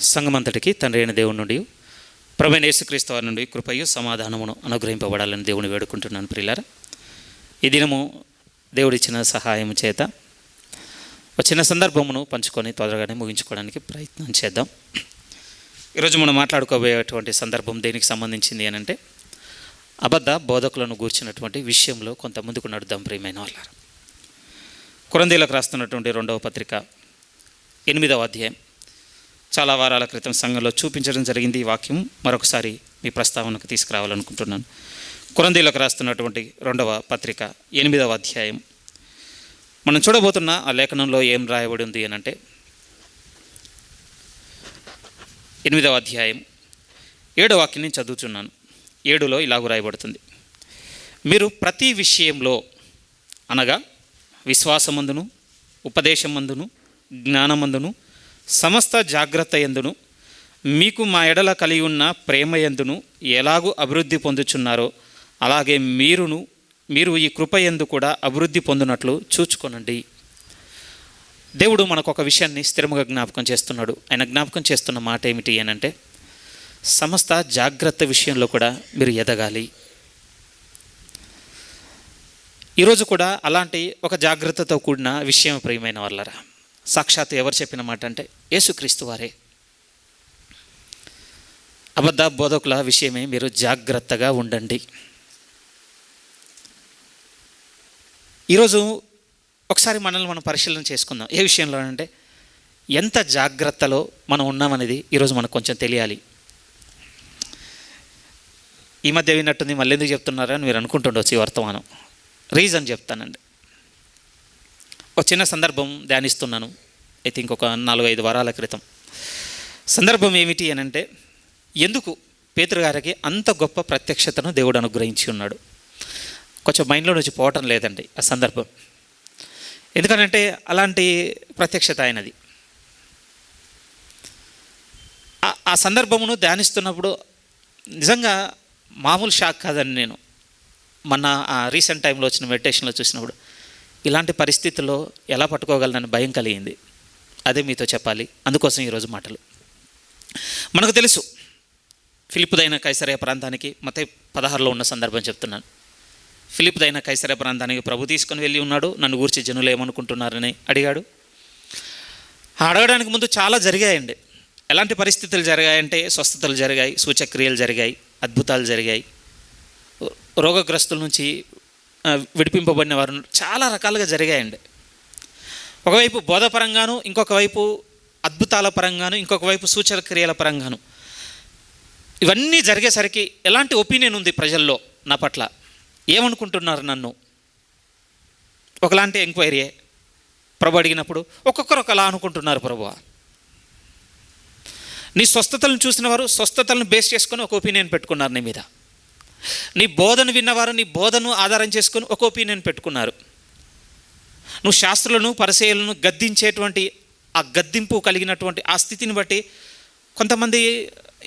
సంఘమంతటికి తండ్రి అయిన దేవుని నుండి ప్రభువైన యేసుక్రీస్తు వారి నుండి కృపయు సమాధానమును అనుగ్రహింపబడాలని దేవుని వేడుకుంటున్నాను. ప్రియులారా, ఈ దినము దేవుడిచ్చిన సహాయం చేత ఒక చిన్న సందర్భమును పంచుకొని త్వరగానే ముగించుకోవడానికి ప్రయత్నం చేద్దాం. ఈరోజు మనం మాట్లాడుకోబోయేటువంటి సందర్భం దేనికి సంబంధించింది అని అంటే, అబద్ధ బోధకులను గూర్చినటువంటి విషయంలో కొంత ముందుకు నడుద్దాం. ప్రియమైన వాళ్ళారా, కొరింథీయులకు రాస్తున్నటువంటి 2వ పత్రిక 8వ అధ్యాయం చాలా వారాల క్రితం సంఘంలో చూపించడం జరిగింది. ఈ వాక్యం మరొకసారి మీ ప్రస్తావనకు తీసుకురావాలనుకుంటున్నాను. కొరింథీయులకు రాస్తున్నటువంటి 2వ పత్రిక 8వ అధ్యాయం మనం చూడబోతున్న ఆ లేఖనంలో ఏం రాయబడి ఉంది అని అంటే, 8వ అధ్యాయం 7వ వాక్యం నేను చదువుతున్నాను. 7లో ఇలాగ రాయబడుతుంది: మీరు ప్రతి విషయంలో అనగా విశ్వాసమందును, ఉపదేశమందును, జ్ఞానమందును, సమస్త జాగ్రత్త యందును, మీకు మా ఎడల కలిగి ఉన్న ప్రేమ యందును ఎలాగూ అభివృద్ధి పొందుచున్నారో అలాగే మీరు ఈ కృప యందు కూడా అభివృద్ధి పొందినట్లు చూచుకొనండి. దేవుడు మనకు ఒక విషయాన్ని స్థిరముగా జ్ఞాపకం చేస్తున్నాడు. ఆయన జ్ఞాపకం చేస్తున్న మాట ఏమిటి అని అంటే, సమస్త జాగ్రత్త విషయంలో కూడా మీరు ఎదగాలి. ఈరోజు కూడా అలాంటి ఒక జాగ్రత్తతో కూడిన విషయం ప్రియమైన వాళ్ళరా. సాక్షాత్తు ఎవరు చెప్పిన మాట అంటే యేసుక్రీస్తు వారే. అబద్ధ బోధకుల విషయమే మీరు జాగ్రత్తగా ఉండండి. ఈరోజు ఒకసారి మనల్ని మనం పరిశీలన చేసుకుందాం. ఏ విషయంలో అంటే, ఎంత జాగ్రత్తలో మనం ఉన్నామనేది ఈరోజు మనకు కొంచెం తెలియాలి. ఈ మధ్య విన్నట్టుంది, మళ్ళీ ఎందుకు చెప్తున్నారని మీరు అనుకుంటుండొచ్చు ఈ వర్తమానం. రీజన్ చెప్తానండి. ఒక చిన్న సందర్భం ధ్యానిస్తున్నాను. ఐ థింక్ ఒక 4-5 వారాల క్రితం. సందర్భం ఏమిటి అని అంటే, ఎందుకు పేతురు గారికి అంత గొప్ప ప్రత్యక్షతను దేవుడు అనుగ్రహించి ఉన్నాడు. కొంచెం మైండ్లో నుంచి పోవటం లేదండి ఆ సందర్భం. ఎందుకనంటే అలాంటి ప్రత్యక్షత ఆయనది. ఆ సందర్భమును ధ్యానిస్తున్నప్పుడు నిజంగా మామూలు షాక్ కాదని నేను మొన్న రీసెంట్ టైంలో వచ్చిన మెడిటేషన్లో చూసినప్పుడు ఇలాంటి పరిస్థితుల్లో ఎలా పట్టుకోగలనని భయం కలిగింది. అదే మీతో చెప్పాలి. అందుకోసం ఈరోజు మాటలు. మనకు తెలుసు, ఫిలిప్పుదైన కైసరయ ప్రాంతానికి మత్తయి 16లో ఉన్న సందర్భం చెప్తున్నాను. ఫిలిప్పుదైన కైసరయ ప్రాంతానికి ప్రభు తీసుకొని వెళ్ళి ఉన్నాడు. నన్ను గూర్చి జనులు ఏమనుకుంటున్నారని అడిగాడు. అడగడానికి ముందు చాలా జరిగాయండి. ఎలాంటి పరిస్థితులు జరిగాయంటే, స్వస్థతలు జరిగాయి, సూచక్రియలు జరిగాయి, అద్భుతాలు జరిగాయి, రోగగ్రస్తుల నుంచి విడిపింపబడిన వారు చాలా రకాలుగా జరిగాయండి. ఒకవైపు బోధపరంగాను, ఇంకొక వైపు అద్భుతాల పరంగాను, ఇంకొక వైపు సూచన క్రియల పరంగాను ఇవన్నీ జరిగేసరికి ఎలాంటి ఒపీనియన్ ఉంది ప్రజల్లో నా పట్ల, ఏమనుకుంటున్నారు నన్ను, ఒకలాంటి ఎంక్వైరీయే. ప్రభు అడిగినప్పుడు ఒక్కొక్కరు ఒకలా అనుకుంటున్నారు. ప్రభువా, నీ స్వస్థతలను చూసిన వారు స్వస్థతలను బేస్ చేసుకొని ఒక ఒపీనియన్ పెట్టుకున్నారు నీ మీద. నీ బోధను విన్నవారు నీ బోధను ఆధారం చేసుకొని ఒక ఒపీనియన్ పెట్టుకున్నారు. నువ్వు శాస్త్రులను పరిసయ్యులను గద్దించేటువంటి ఆ గద్దింపు కలిగినటువంటి ఆ స్థితిని బట్టి కొంతమంది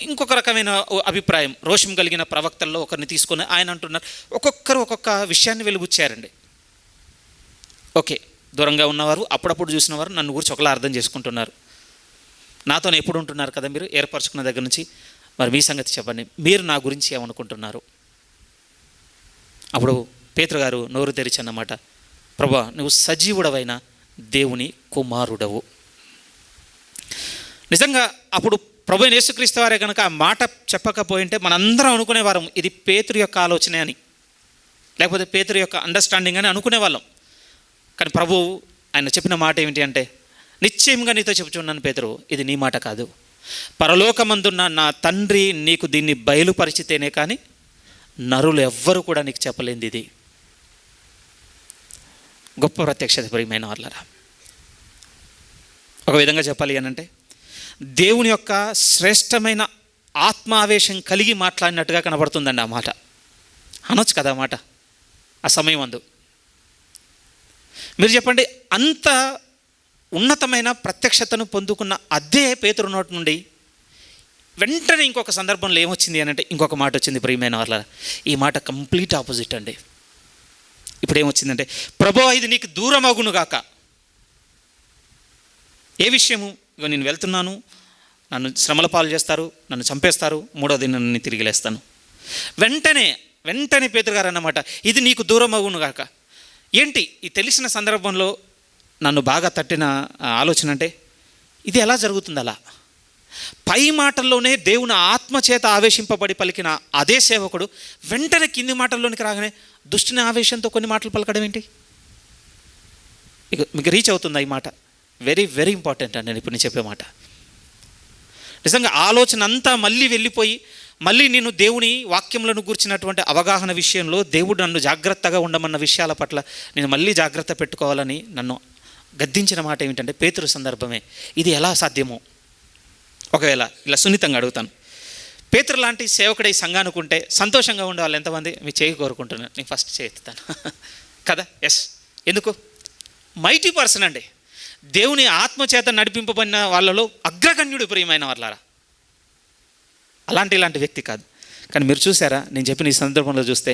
ఇంకొక రకమైన అభిప్రాయం, రోషం కలిగిన ప్రవక్తల్లో ఒకరిని తీసుకొని ఆయన అంటున్నారు. ఒక్కొక్కరు ఒక్కొక్క విషయాన్ని వెలుగుచ్చారండి. ఓకే, దూరంగా ఉన్నవారు అప్పుడప్పుడు చూసిన వారు నన్ను గురించి ఒకలా అర్థం చేసుకుంటున్నారు. నాతో ఎప్పుడు ఉంటున్నారు కదా మీరు ఏర్పరచుకున్న దగ్గర నుంచి, మరి మీ సంగతి చెప్పండి, మీరు నా గురించి ఏమనుకుంటున్నారు? అప్పుడు పేతురు గారు నోరు తెరిచన్నమాట, ప్రభువా, నువ్వు సజీవుడవైన దేవుని కుమారుడవు. నిజంగా అప్పుడు ప్రభు యేసుక్రీస్తు వారే కనుక ఆ మాట చెప్పకపోయింటే మనందరం అనుకునేవారం ఇది పేతురు యొక్క ఆలోచనే అని, లేకపోతే పేతురు యొక్క అండర్స్టాండింగ్ అని అనుకునేవాళ్ళం. కానీ ప్రభు ఆయన చెప్పిన మాట ఏమిటి అంటే, నిశ్చయంగా నీతో చెప్పుచున్నాను పేతురు, ఇది నీ మాట కాదు, పరలోకమందున్న నా తండ్రి నీకు దీన్ని బయలుపరిచితేనే కానీ నరులు ఎవ్వరు కూడా నీకు చెప్పలేంది. ఇది గొప్ప ప్రత్యక్షత ప్రియమైన వాళ్ళరా. ఒక విధంగా చెప్పాలి అనంటే, దేవుని యొక్క శ్రేష్టమైన ఆత్మావేశం కలిగి మాట్లాడినట్టుగా కనబడుతుందండి ఆ మాట. అనొచ్చు కదా ఆ మాట ఆ సమయం అందు. మీరు చెప్పండి, అంత ఉన్నతమైన ప్రత్యక్షతను పొందుకున్న అదే పేతురు నోటి నుండి వెంటనే ఇంకొక సందర్భంలో ఏమొచ్చింది అని అంటే, ఇంకొక మాట వచ్చింది ప్రియమైన వాళ్ళ. ఈ మాట కంప్లీట్ ఆపోజిట్ అండి. ఇప్పుడు ఏమొచ్చిందంటే, ప్రభువా, ఇది నీకు దూరం అగును గాక. ఏ విషయము? ఇక నేను వెళ్తున్నాను, నన్ను శ్రమల పాలు చేస్తారు, నన్ను చంపేస్తారు, మూడో దినం నన్ను తిరిగి లేస్తాను. వెంటనే పేతురు గారు అన్నమాట, ఇది నీకు దూరం అగును గాక. ఏంటి ఈ తెలిసిన సందర్భంలో నన్ను బాగా తట్టిన ఆలోచన అంటే, ఇది ఎలా జరుగుతుంది? అలా పై మాటల్లోనే దేవుని ఆత్మచేత ఆవేశింపబడి పలికిన అదే సేవకుడు వెంటనే కింది మాటల్లోనికి రాగానే దుష్టుని ఆవేశంతో కొన్ని మాటలు పలకడం ఏంటి? ఇక మీకు రీచ్ అవుతుందా ఈ మాట? వెరీ వెరీ ఇంపార్టెంట్ అండి ఇప్పుడు నేను చెప్పే మాట. నిజంగా ఆలోచన అంతా మళ్ళీ వెళ్ళిపోయి, మళ్ళీ నేను దేవుని వాక్యములను గూర్చినటువంటి అవగాహన విషయంలో దేవుడు నన్ను జాగ్రత్తగా ఉండమన్న విషయాల పట్ల నేను మళ్ళీ జాగ్రత్త పెట్టుకోవాలని నన్ను గద్దించిన మాట ఏమిటంటే, పేతురు సందర్భమే. ఇది ఎలా సాధ్యమో ఒకవేళ ఇలా సున్నితంగా అడుగుతాను, పేతురు లాంటి సేవకుడై సంఘానుకుంటే సంతోషంగా ఉండే వాళ్ళు ఎంతమంది? మీ చేయి కోరుకుంటున్నాను, నేను ఫస్ట్ చేస్తాను కదా. ఎస్, ఎందుకు? మైటీ పర్సన్ అండి, దేవుని ఆత్మచేత నడిపింపబడిన వాళ్ళలో అగ్రగణ్యుడు, ప్రియమైన వాళ్ళారా. ఇలాంటి వ్యక్తి కాదు. కానీ మీరు చూసారా, నేను చెప్పిన ఈ సందర్భంలో చూస్తే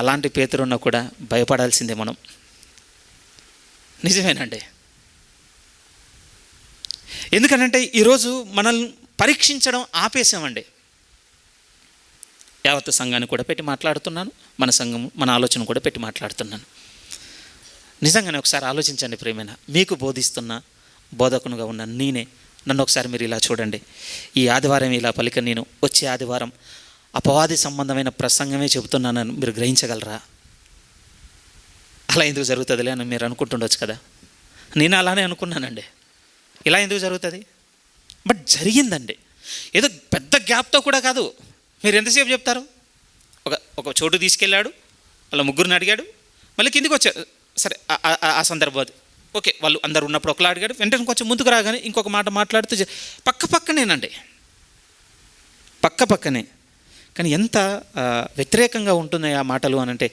అలాంటి పేతురున్నా కూడా భయపడాల్సిందే మనం. నిజమేనండి. ఎందుకనంటే ఈరోజు మనల్ని పరీక్షించడం ఆపేసామండి. యావత్తు సంఘాన్ని కూడా పెట్టి మాట్లాడుతున్నాను, మన సంఘము మన ఆలోచన కూడా పెట్టి మాట్లాడుతున్నాను. నిజంగానే ఒకసారి ఆలోచించండి ప్రియమైన, మీకు బోధిస్తున్న బోధకునిగా ఉన్న నేనే, నన్ను ఒకసారి మీరు ఇలా చూడండి. ఈ ఆదివారం ఇలా పలిక నేను వచ్చే ఆదివారం అపవాది సంబంధమైన ప్రసంగమే చెబుతున్నానని మీరు గ్రహించగలరా? అలా ఎందుకు జరుగుతుందిలే అని మీరు అనుకుంటుండొచ్చు కదా. నేను అలానే అనుకున్నానండి, ఇలా ఎందుకు జరుగుతుంది? బట్ జరిగిందండి. ఏదో పెద్ద గ్యాప్తో కూడా కాదు. మీరు ఎంతసేపు చెప్తారు? ఒక చోటు తీసుకెళ్ళాడు, వాళ్ళ ముగ్గురిని అడిగాడు, మళ్ళీ కిందికి వచ్చారు. సరే, ఆ సందర్భం అది ఓకే. వాళ్ళు అందరు ఉన్నప్పుడు ఒకలా అడిగాడు, వెంటనే కొంచెం ముందుకు రాగానే ఇంకొక మాట మాట్లాడుతూ పక్కనేనండి, పక్కనే. కానీ ఎంత వ్యతిరేకంగా ఉంటున్నాయి ఆ మాటలు అని అంటే,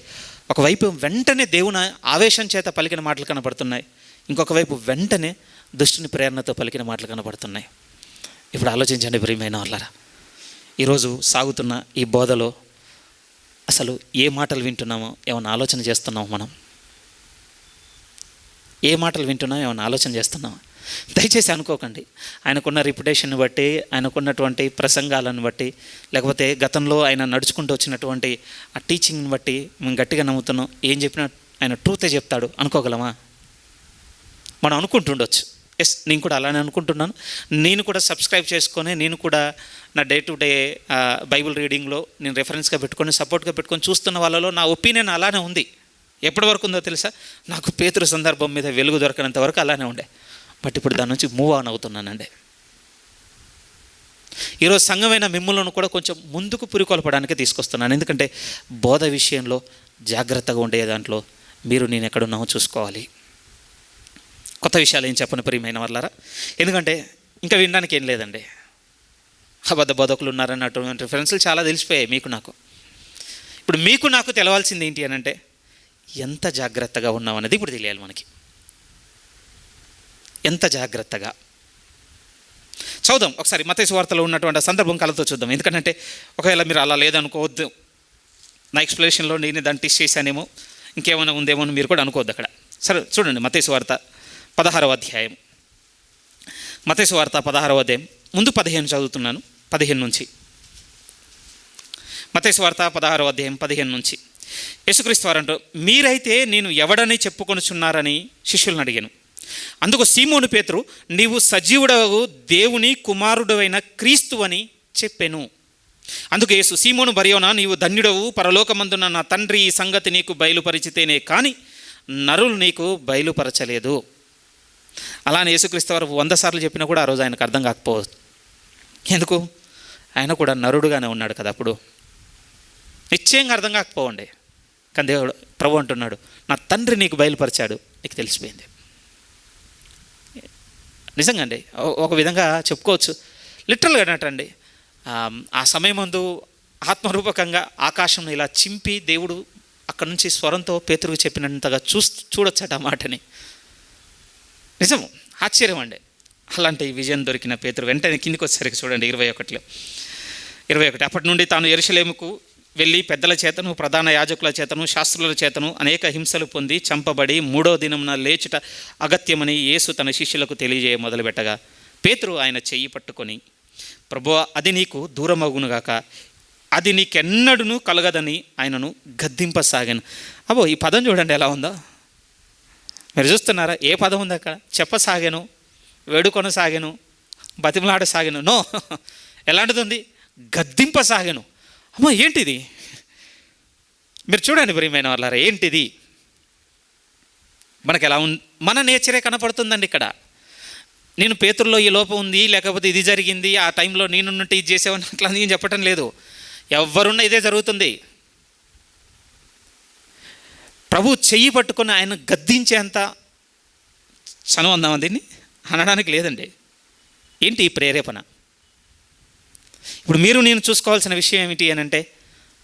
ఒకవైపు వెంటనే దేవుని ఆవేశం చేత పలికిన మాటలు కనబడుతున్నాయి, ఇంకొక వైపు వెంటనే దుష్టుని ప్రేరణతో పలికిన మాటలు కనబడుతున్నాయి. ఇప్పుడు ఆలోచించండి ప్రియమైన వాళ్ళారా, ఈరోజు సాగుతున్న ఈ బోధలో అసలు ఏ మాటలు వింటున్నామో ఏమైనా ఆలోచన చేస్తున్నామో? మనం ఏ మాటలు వింటున్నామో ఏమైనా ఆలోచన చేస్తున్నామో? దయచేసి అనుకోకండి, ఆయనకున్న రిప్యుటేషన్ని బట్టి, ఆయనకున్నటువంటి ప్రసంగాలను బట్టి, లేకపోతే గతంలో ఆయన నడుచుకుంటూ వచ్చినటువంటి ఆ టీచింగ్ని బట్టి మేము గట్టిగా నమ్ముతున్నాం, ఏం చెప్పినా ఆయన ట్రూతే చెప్తాడు అనుకోగలమా? మనం అనుకుంటుండొచ్చు. ఎస్, నేను కూడా అలానే అనుకుంటున్నాను. నేను కూడా సబ్స్క్రైబ్ చేసుకొని, నేను కూడా నా డే టు డే బైబిల్ రీడింగ్లో నేను రెఫరెన్స్గా పెట్టుకొని, సపోర్ట్గా పెట్టుకొని చూస్తున్న వాళ్ళలో నా ఒపీనియన్ అలానే ఉంది. ఎప్పటి వరకు ఉందో తెలుసా? నాకు పేతురు సందర్భం మీద వెలుగు దొరకనంత వరకు అలానే ఉండే. బట్ ఇప్పుడు దాని నుంచి మూవ్ ఆన్ అవుతున్నానండి. ఈరోజు సంఘమైన మిమ్మల్ని కూడా కొంచెం ముందుకు పురికొల్పడానికి తీసుకొస్తున్నాను. ఎందుకంటే బోధ విషయంలో జాగ్రత్తగా ఉండే దాంట్లో మీరు నేను ఎక్కడున్నామో చూసుకోవాలి. కొత్త విషయాలు ఏం చెప్పను ప్రియమైన వాళ్ళారా, ఎందుకంటే ఇంకా వినడానికి ఏం లేదండి. అబద్ధ బోధకులు ఉన్నారన్నటువంటి రిఫరెన్స్లు చాలా తెలిసిపోయాయి మీకు నాకు. ఇప్పుడు మీకు నాకు తెలవాల్సింది ఏంటి అని అంటే, ఎంత జాగ్రత్తగా ఉన్నాం అనేది ఇప్పుడు తెలియాలి మనకి. ఎంత జాగ్రత్తగా చదువుదాం ఒకసారి. మత్తయి సువార్తలో ఉన్నటువంటి సందర్భం కలతో చూద్దాం. ఎందుకంటే ఒకవేళ మీరు అలా లేదనుకోవద్దు, నా ఎక్స్ప్లెనేషన్లో నేను దాన్ని టిస్ట్ చేశానేమో, ఇంకేమైనా ఉందేమో అని మీరు కూడా అనుకోవద్దు అక్కడ. సరే చూడండి, మత్తయి సువార్త 16వ అధ్యాయం. మత్తయి సువార్త 16వ అధ్యాయం ముందు 15 చదువుతున్నాను, 15 నుంచి. మత్తయి సువార్త 16వ అధ్యాయం 15 నుంచి. యేసుక్రీస్తు వారు అంటూ, మీరైతే నేను ఎవడని చెప్పుకొనుచున్నారని శిష్యులను అడిగాను. అందుకు సీమోను పేతురు, నీవు సజీవుడవు దేవుని కుమారుడవైన క్రీస్తు అని చెప్పెను. అందుకు యేసు, సీమోను బర్యోనా, నీవు ధన్యుడవు, పరలోకమందున నా తండ్రి ఈ సంగతి నీకు బయలుపరిచితేనే కానీ నరులు నీకు బయలుపరచలేదు. అలానే యేసుక్రీస్తు వారు 100 సార్లు చెప్పినా కూడా ఆ రోజు ఆయనకు అర్థం కాకపోవచ్చు. ఎందుకు? ఆయన కూడా నరుడుగానే ఉన్నాడు కదా. అప్పుడు నిశ్చయంగా అర్థం కాకపోవండి. కానీ దేవుడు ప్రభు అంటున్నాడు, నా తండ్రి నీకు బయలుపరిచాడు, నీకు తెలిసిపోయింది. నిజంగా అండి, ఒక విధంగా చెప్పుకోవచ్చు, లిటరల్గా అన్నట్టండి. ఆ సమయం ముందు ఆత్మరూపకంగా ఆకాశం ఇలా చింపి దేవుడు అక్కడ నుంచి స్వరంతో పేతురుకు చెప్పినంతగా చూడొచ్చట ఆ మాటని. నిజము, ఆశ్చర్యం అండి. అలాంటి విజయం దొరికిన పేతురు వెంటనే కిందికి వచ్చేసరికి చూడండి 21. అప్పటి నుండి తాను యెరూషలేముకు వెళ్ళి పెద్దల చేతను, ప్రధాన యాజకుల చేతను, శాస్త్రుల చేతను అనేక హింసలు పొంది చంపబడి 3వ దినమున లేచుట అగత్యమని యేసు తన శిష్యులకు తెలియజేయ మొదలుపెట్టగా, పేతురు ఆయన చెయ్యి పట్టుకొని ప్రభువా అది నీకు దూరమగునుగాక, అది నీకెన్నడూను కలగదని ఆయనను గద్దింపసాగాను. అబ్బో, ఈ పదం చూడండి ఎలా ఉందో. మీరు చూస్తున్నారా? ఏ పదం ఉంది అక్కడ? చెప్పసాగాను, వేడుకొనసాగాను, బతిమలాడసాగాను. నో, ఎలాంటిది ఉంది? గద్దింపసాగాను. అమ్మో, ఏంటిది? మీరు చూడండి ప్రియమైన వాళ్ళారా, ఏంటిది? మనకు ఎలా మన నేచరే కనపడుతుందండి ఇక్కడ. నేను పేతురులో ఈ లోపం ఉంది, లేకపోతే ఇది జరిగింది, ఆ టైంలో నేనుంటే ఇది చేసేవాడిని, అట్లా నేను చెప్పటం లేదు. ఎవరున్నా ఇదే జరుగుతుంది. ప్రభు చెయ్యి పట్టుకొని ఆయన గద్దించేంత చనువు అందామా దీన్ని అనడానికి లేదండి. ఏంటి ఈ ప్రేరేపణ? ఇప్పుడు మీరు నేను చూసుకోవాల్సిన విషయం ఏమిటి అని అంటే,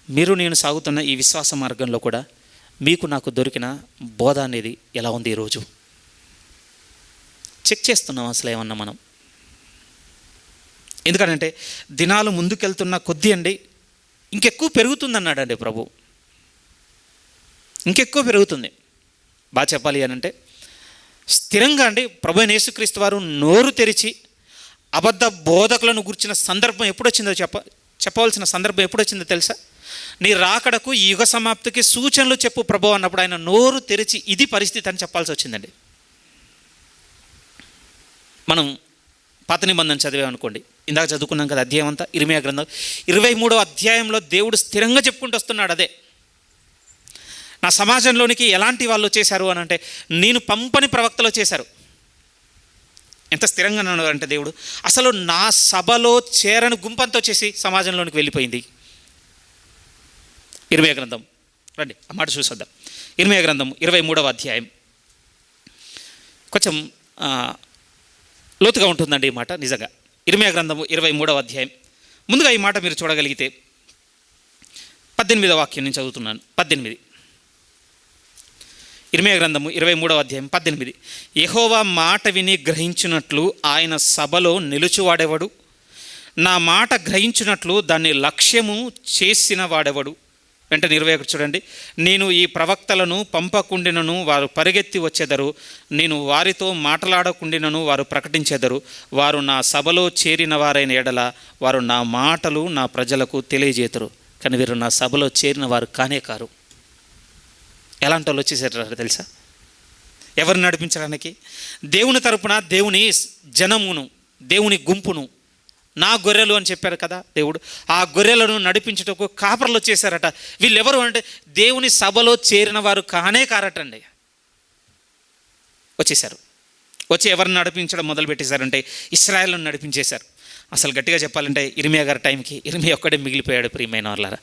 మీరు నేను సాగుతున్న ఈ విశ్వాస మార్గంలో కూడా మీకు నాకు దొరికిన బోధ అనేది ఎలా ఉంది? ఈరోజు చెక్ చేస్తున్నాం అసలు ఏమన్నా మనం. ఎందుకంటే దినాలు ముందుకెళ్తున్న కొద్దీ అండి ఇంకెక్కువ పెరుగుతుందన్నాడండి ప్రభు. ఇంకెక్కువ పెరుగుతుంది. బాగా చెప్పాలి అని అంటే స్థిరంగా అండి ప్రభు అయిన యేసుక్రీస్తు వారు నోరు తెరిచి అబద్ధ బోధకులను గుర్చిన సందర్భం ఎప్పుడొచ్చిందో చెప్పవలసిన సందర్భం ఎప్పుడొచ్చిందో తెలుసా? నీ రాకడకు ఈ యుగ సమాప్తికి సూచనలు చెప్పు ప్రభు అన్నప్పుడు ఆయన నోరు తెరిచి ఇది పరిస్థితి అని చెప్పాల్సి వచ్చిందండి. మనం పాత నిబంధన చదివామనుకోండి, ఇందాక చదువుకున్నాం కదా అధ్యాయం అంతా, ఇర్మీయా గ్రంథం 23వ అధ్యాయంలో దేవుడు స్థిరంగా చెప్పుకుంటూ వస్తున్నాడు. అదే నా సమాజంలోనికి ఎలాంటి వాళ్ళు చేశారు అని అంటే, నేను పంపని ప్రవక్తలో చేశారు. ఎంత స్థిరంగా ఉన్నాడు అంటే దేవుడు, అసలు నా సభలో చేరని గుంపంతో చేసి సమాజంలోనికి వెళ్ళిపోయింది. ఇర్మీయా గ్రంథం, రండి ఆ మాట చూసొద్దాం. ఇర్మీయా గ్రంథం 23వ అధ్యాయం కొంచెం లోతుగా ఉంటుందండి ఈ మాట నిజంగా. ఇర్మీయా గ్రంథము 23వ అధ్యాయం ముందుగా ఈ మాట మీరు చూడగలిగితే 18వ వాక్యం నేను చదువుతున్నాను. 18 ఇర్మీయా గ్రంథము 23వ అధ్యాయం 18. యెహోవా మాట విని గ్రహించినట్లు ఆయన సభలో నిలుచువాడెవడు? నా మాట గ్రహించినట్లు దాన్ని లక్ష్యము చేసిన వాడెవడు? వెంటనే 21 చూడండి. నేను ఈ ప్రవక్తలను పంపకుండినను వారు పరిగెత్తి వచ్చేదరు, నేను వారితో మాట్లాడకుండినను వారు ప్రకటించెదరు. వారు నా సభలో చేరిన వారైన ఎడల వారు నా మాటలు నా ప్రజలకు తెలియజేతురు. కానీ వీరు నా సభలో చేరిన వారు కానే కారు. ఎలాంటి వాళ్ళు వచ్చేసారు తెలుసా? ఎవరిని నడిపించడానికి? దేవుని తరపున దేవుని జనమును, దేవుని గుంపును, నా గొర్రెలు అని చెప్పారు కదా దేవుడు. ఆ గొర్రెలను నడిపించుటకు కాపర్లు వచ్చేసారట. వీళ్ళెవరు అంటే దేవుని సభలో చేరిన వారు కానే కారటండి. వచ్చేసారు. వచ్చి ఎవరిని నడిపించడం మొదలుపెట్టేశారంటే ఇశ్రాయేలును నడిపించేశారు. అసలు గట్టిగా చెప్పాలంటే ఇర్మీయా గారి టైంకి ఇర్మీయా ఒక్కడే మిగిలిపోయాడు. ప్రియమైన వాళ్ళారా,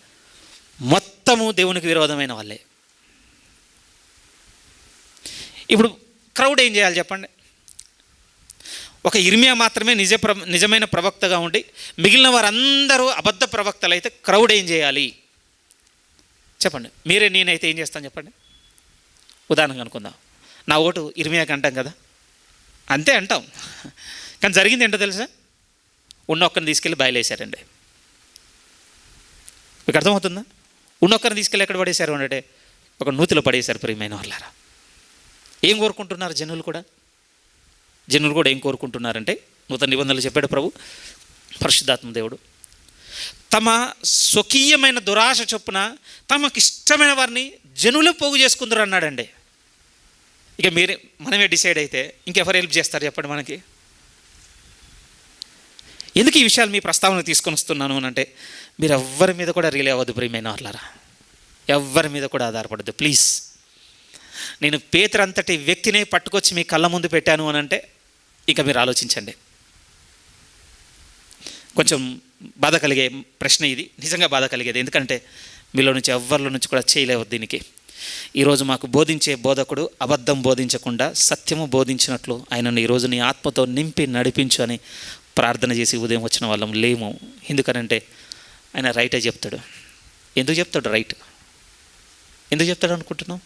మొత్తము దేవునికి విరోధమైన వాళ్ళే. ఇప్పుడు క్రౌడ్ ఏం చేయాలి చెప్పండి? ఒక ఇర్మీయా మాత్రమే నిజమైన ప్రవక్తగా ఉండి మిగిలిన వారందరూ అబద్ధ ప్రవక్తలు అయితే క్రౌడ్ ఏం చేయాలి చెప్పండి? మీరే నేనైతే ఏం చేస్తాను చెప్పండి? ఉదాహరణగా అనుకుందాం, నా ఓటు ఇర్మీయాకి అంటాం కదా, అంతే అంటాం. కానీ జరిగింది ఏంటో తెలుసా? ఉన్న ఒక్కరిని తీసుకెళ్ళి బయలుదేశారండి. మీకు అర్థమవుతుందా? ఉన్న ఒక్కరిని తీసుకెళ్ళి ఎక్కడ పడేశారు అంటే ఒక నూతిలో పడేశారు. ప్రియమైన వాళ్ళారా, ఏం కోరుకుంటున్నారు జనులు కూడా? జనులు కూడా ఏం కోరుకుంటున్నారంటే, నూతన నిబంధనలు చెప్పాడు ప్రభు పరిశుద్ధాత్మ దేవుడు, తమ స్వకీయమైన దురాశ చొప్పున తమకు ఇష్టమైన వారిని జనులే పోగు చేసుకుందరు అన్నాడండి. ఇక మనమే డిసైడ్ అయితే ఇంకెవరు హెల్ప్ చేస్తారు చెప్పండి మనకి? ఎందుకు ఈ విషయాలు మీ ప్రస్తావన తీసుకొని వస్తున్నాను అని అంటే, మీరు ఎవ్వరి మీద కూడా రిలే అవ్వద్దు ప్రియమైన వాళ్ళారా, ఎవ్వరి మీద కూడా ఆధారపడద్దు ప్లీజ్. నేను పేతురు అంతటి వ్యక్తినే పట్టుకొచ్చి మీ కళ్ళ ముందు పెట్టాను అని అంటే ఇక మీరు ఆలోచించండి. కొంచెం బాధ కలిగే ప్రశ్న ఇది, నిజంగా బాధ కలిగేది. ఎందుకంటే మీలో నుంచి ఎవ్వరిలో నుంచి కూడా చేయలేవు దీనికి. ఈరోజు మాకు బోధించే బోధకుడు అబద్ధం బోధించకుండా సత్యము బోధించినట్లు ఆయనను ఈరోజు నీ ఆత్మతో నింపి నడిపించు అని ప్రార్థన చేసి ఉదయం వచ్చిన వాళ్ళం లేము. ఎందుకనంటే ఆయన రైటే చెప్తాడు. ఎందుకు చెప్తాడు రైట్? ఎందుకు చెప్తాడు అనుకుంటున్నాం?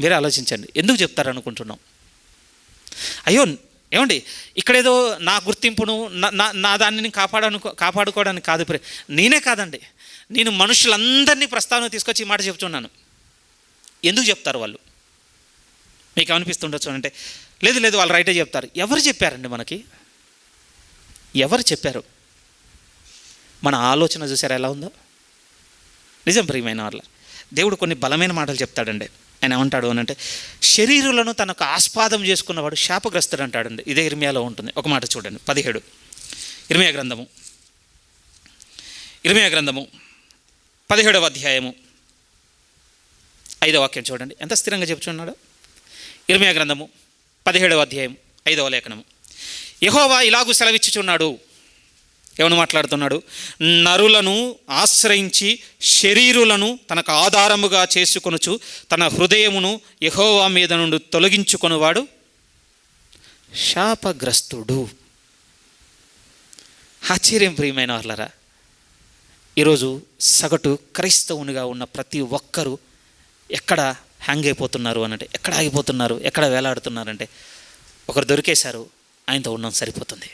మీరే ఆలోచించండి. ఎందుకు చెప్తారు అనుకుంటున్నాం? అయ్యో ఏమండి, ఇక్కడేదో నా గుర్తింపును నా దానిని కాపాడుకోవడానికి కాదు. నేనే కాదండి, నేను మనుషులందరినీ ప్రస్తావన తీసుకొచ్చి ఈ మాట చెప్తున్నాను. ఎందుకు చెప్తారు వాళ్ళు? మీకు అనిపిస్తుండొచ్చు అంటే లేదు వాళ్ళు రైటే చెప్తారు. ఎవరు చెప్పారండి మనకి? ఎవరు చెప్పారు? మన ఆలోచన చూసారా ఎలా ఉందో? నిజం ప్రియమైన వాళ్ళ, దేవుడు కొన్ని బలమైన మాటలు చెప్తాడండి. ఆయన ఏమంటాడు అని అంటే, శరీరులను తనకు ఆస్పాదం చేసుకున్నవాడు శాపగ్రస్తుడు అంటాడండి. ఇదే ఇర్మియాలో ఉంటుంది. ఒక మాట చూడండి, 17 ఇర్మియా గ్రంథము 17వ అధ్యాయము 5వ వాక్యం చూడండి, ఎంత స్థిరంగా చెప్తున్నాడు. ఇర్మియా గ్రంథము 17వ అధ్యాయం 5వ లేఖనము. యెహోవా ఇలాగూ సెలవిచ్చుచున్నాడు. ఏమని మాట్లాడుతున్నాడు? నరులను ఆశ్రయించి శరీరులను తనకు ఆధారముగా చేసుకొనుచు తన హృదయమును యెహోవా మీద నుండి తొలగించుకొనువాడు శాపగ్రస్తుడు. ఆశ్చర్యం ప్రియమైన వాళ్ళరా, ఈరోజు సగటు క్రైస్తవునిగా ఉన్న ప్రతి ఒక్కరూ ఎక్కడ హ్యాంగ్ అయిపోతున్నారు అనంటే, ఎక్కడ ఆగిపోతున్నారు, ఎక్కడ వేలాడుతున్నారంటే, ఒకరు దొరికేశారు, ఆయనతో ఉండడం సరిపోతుంది.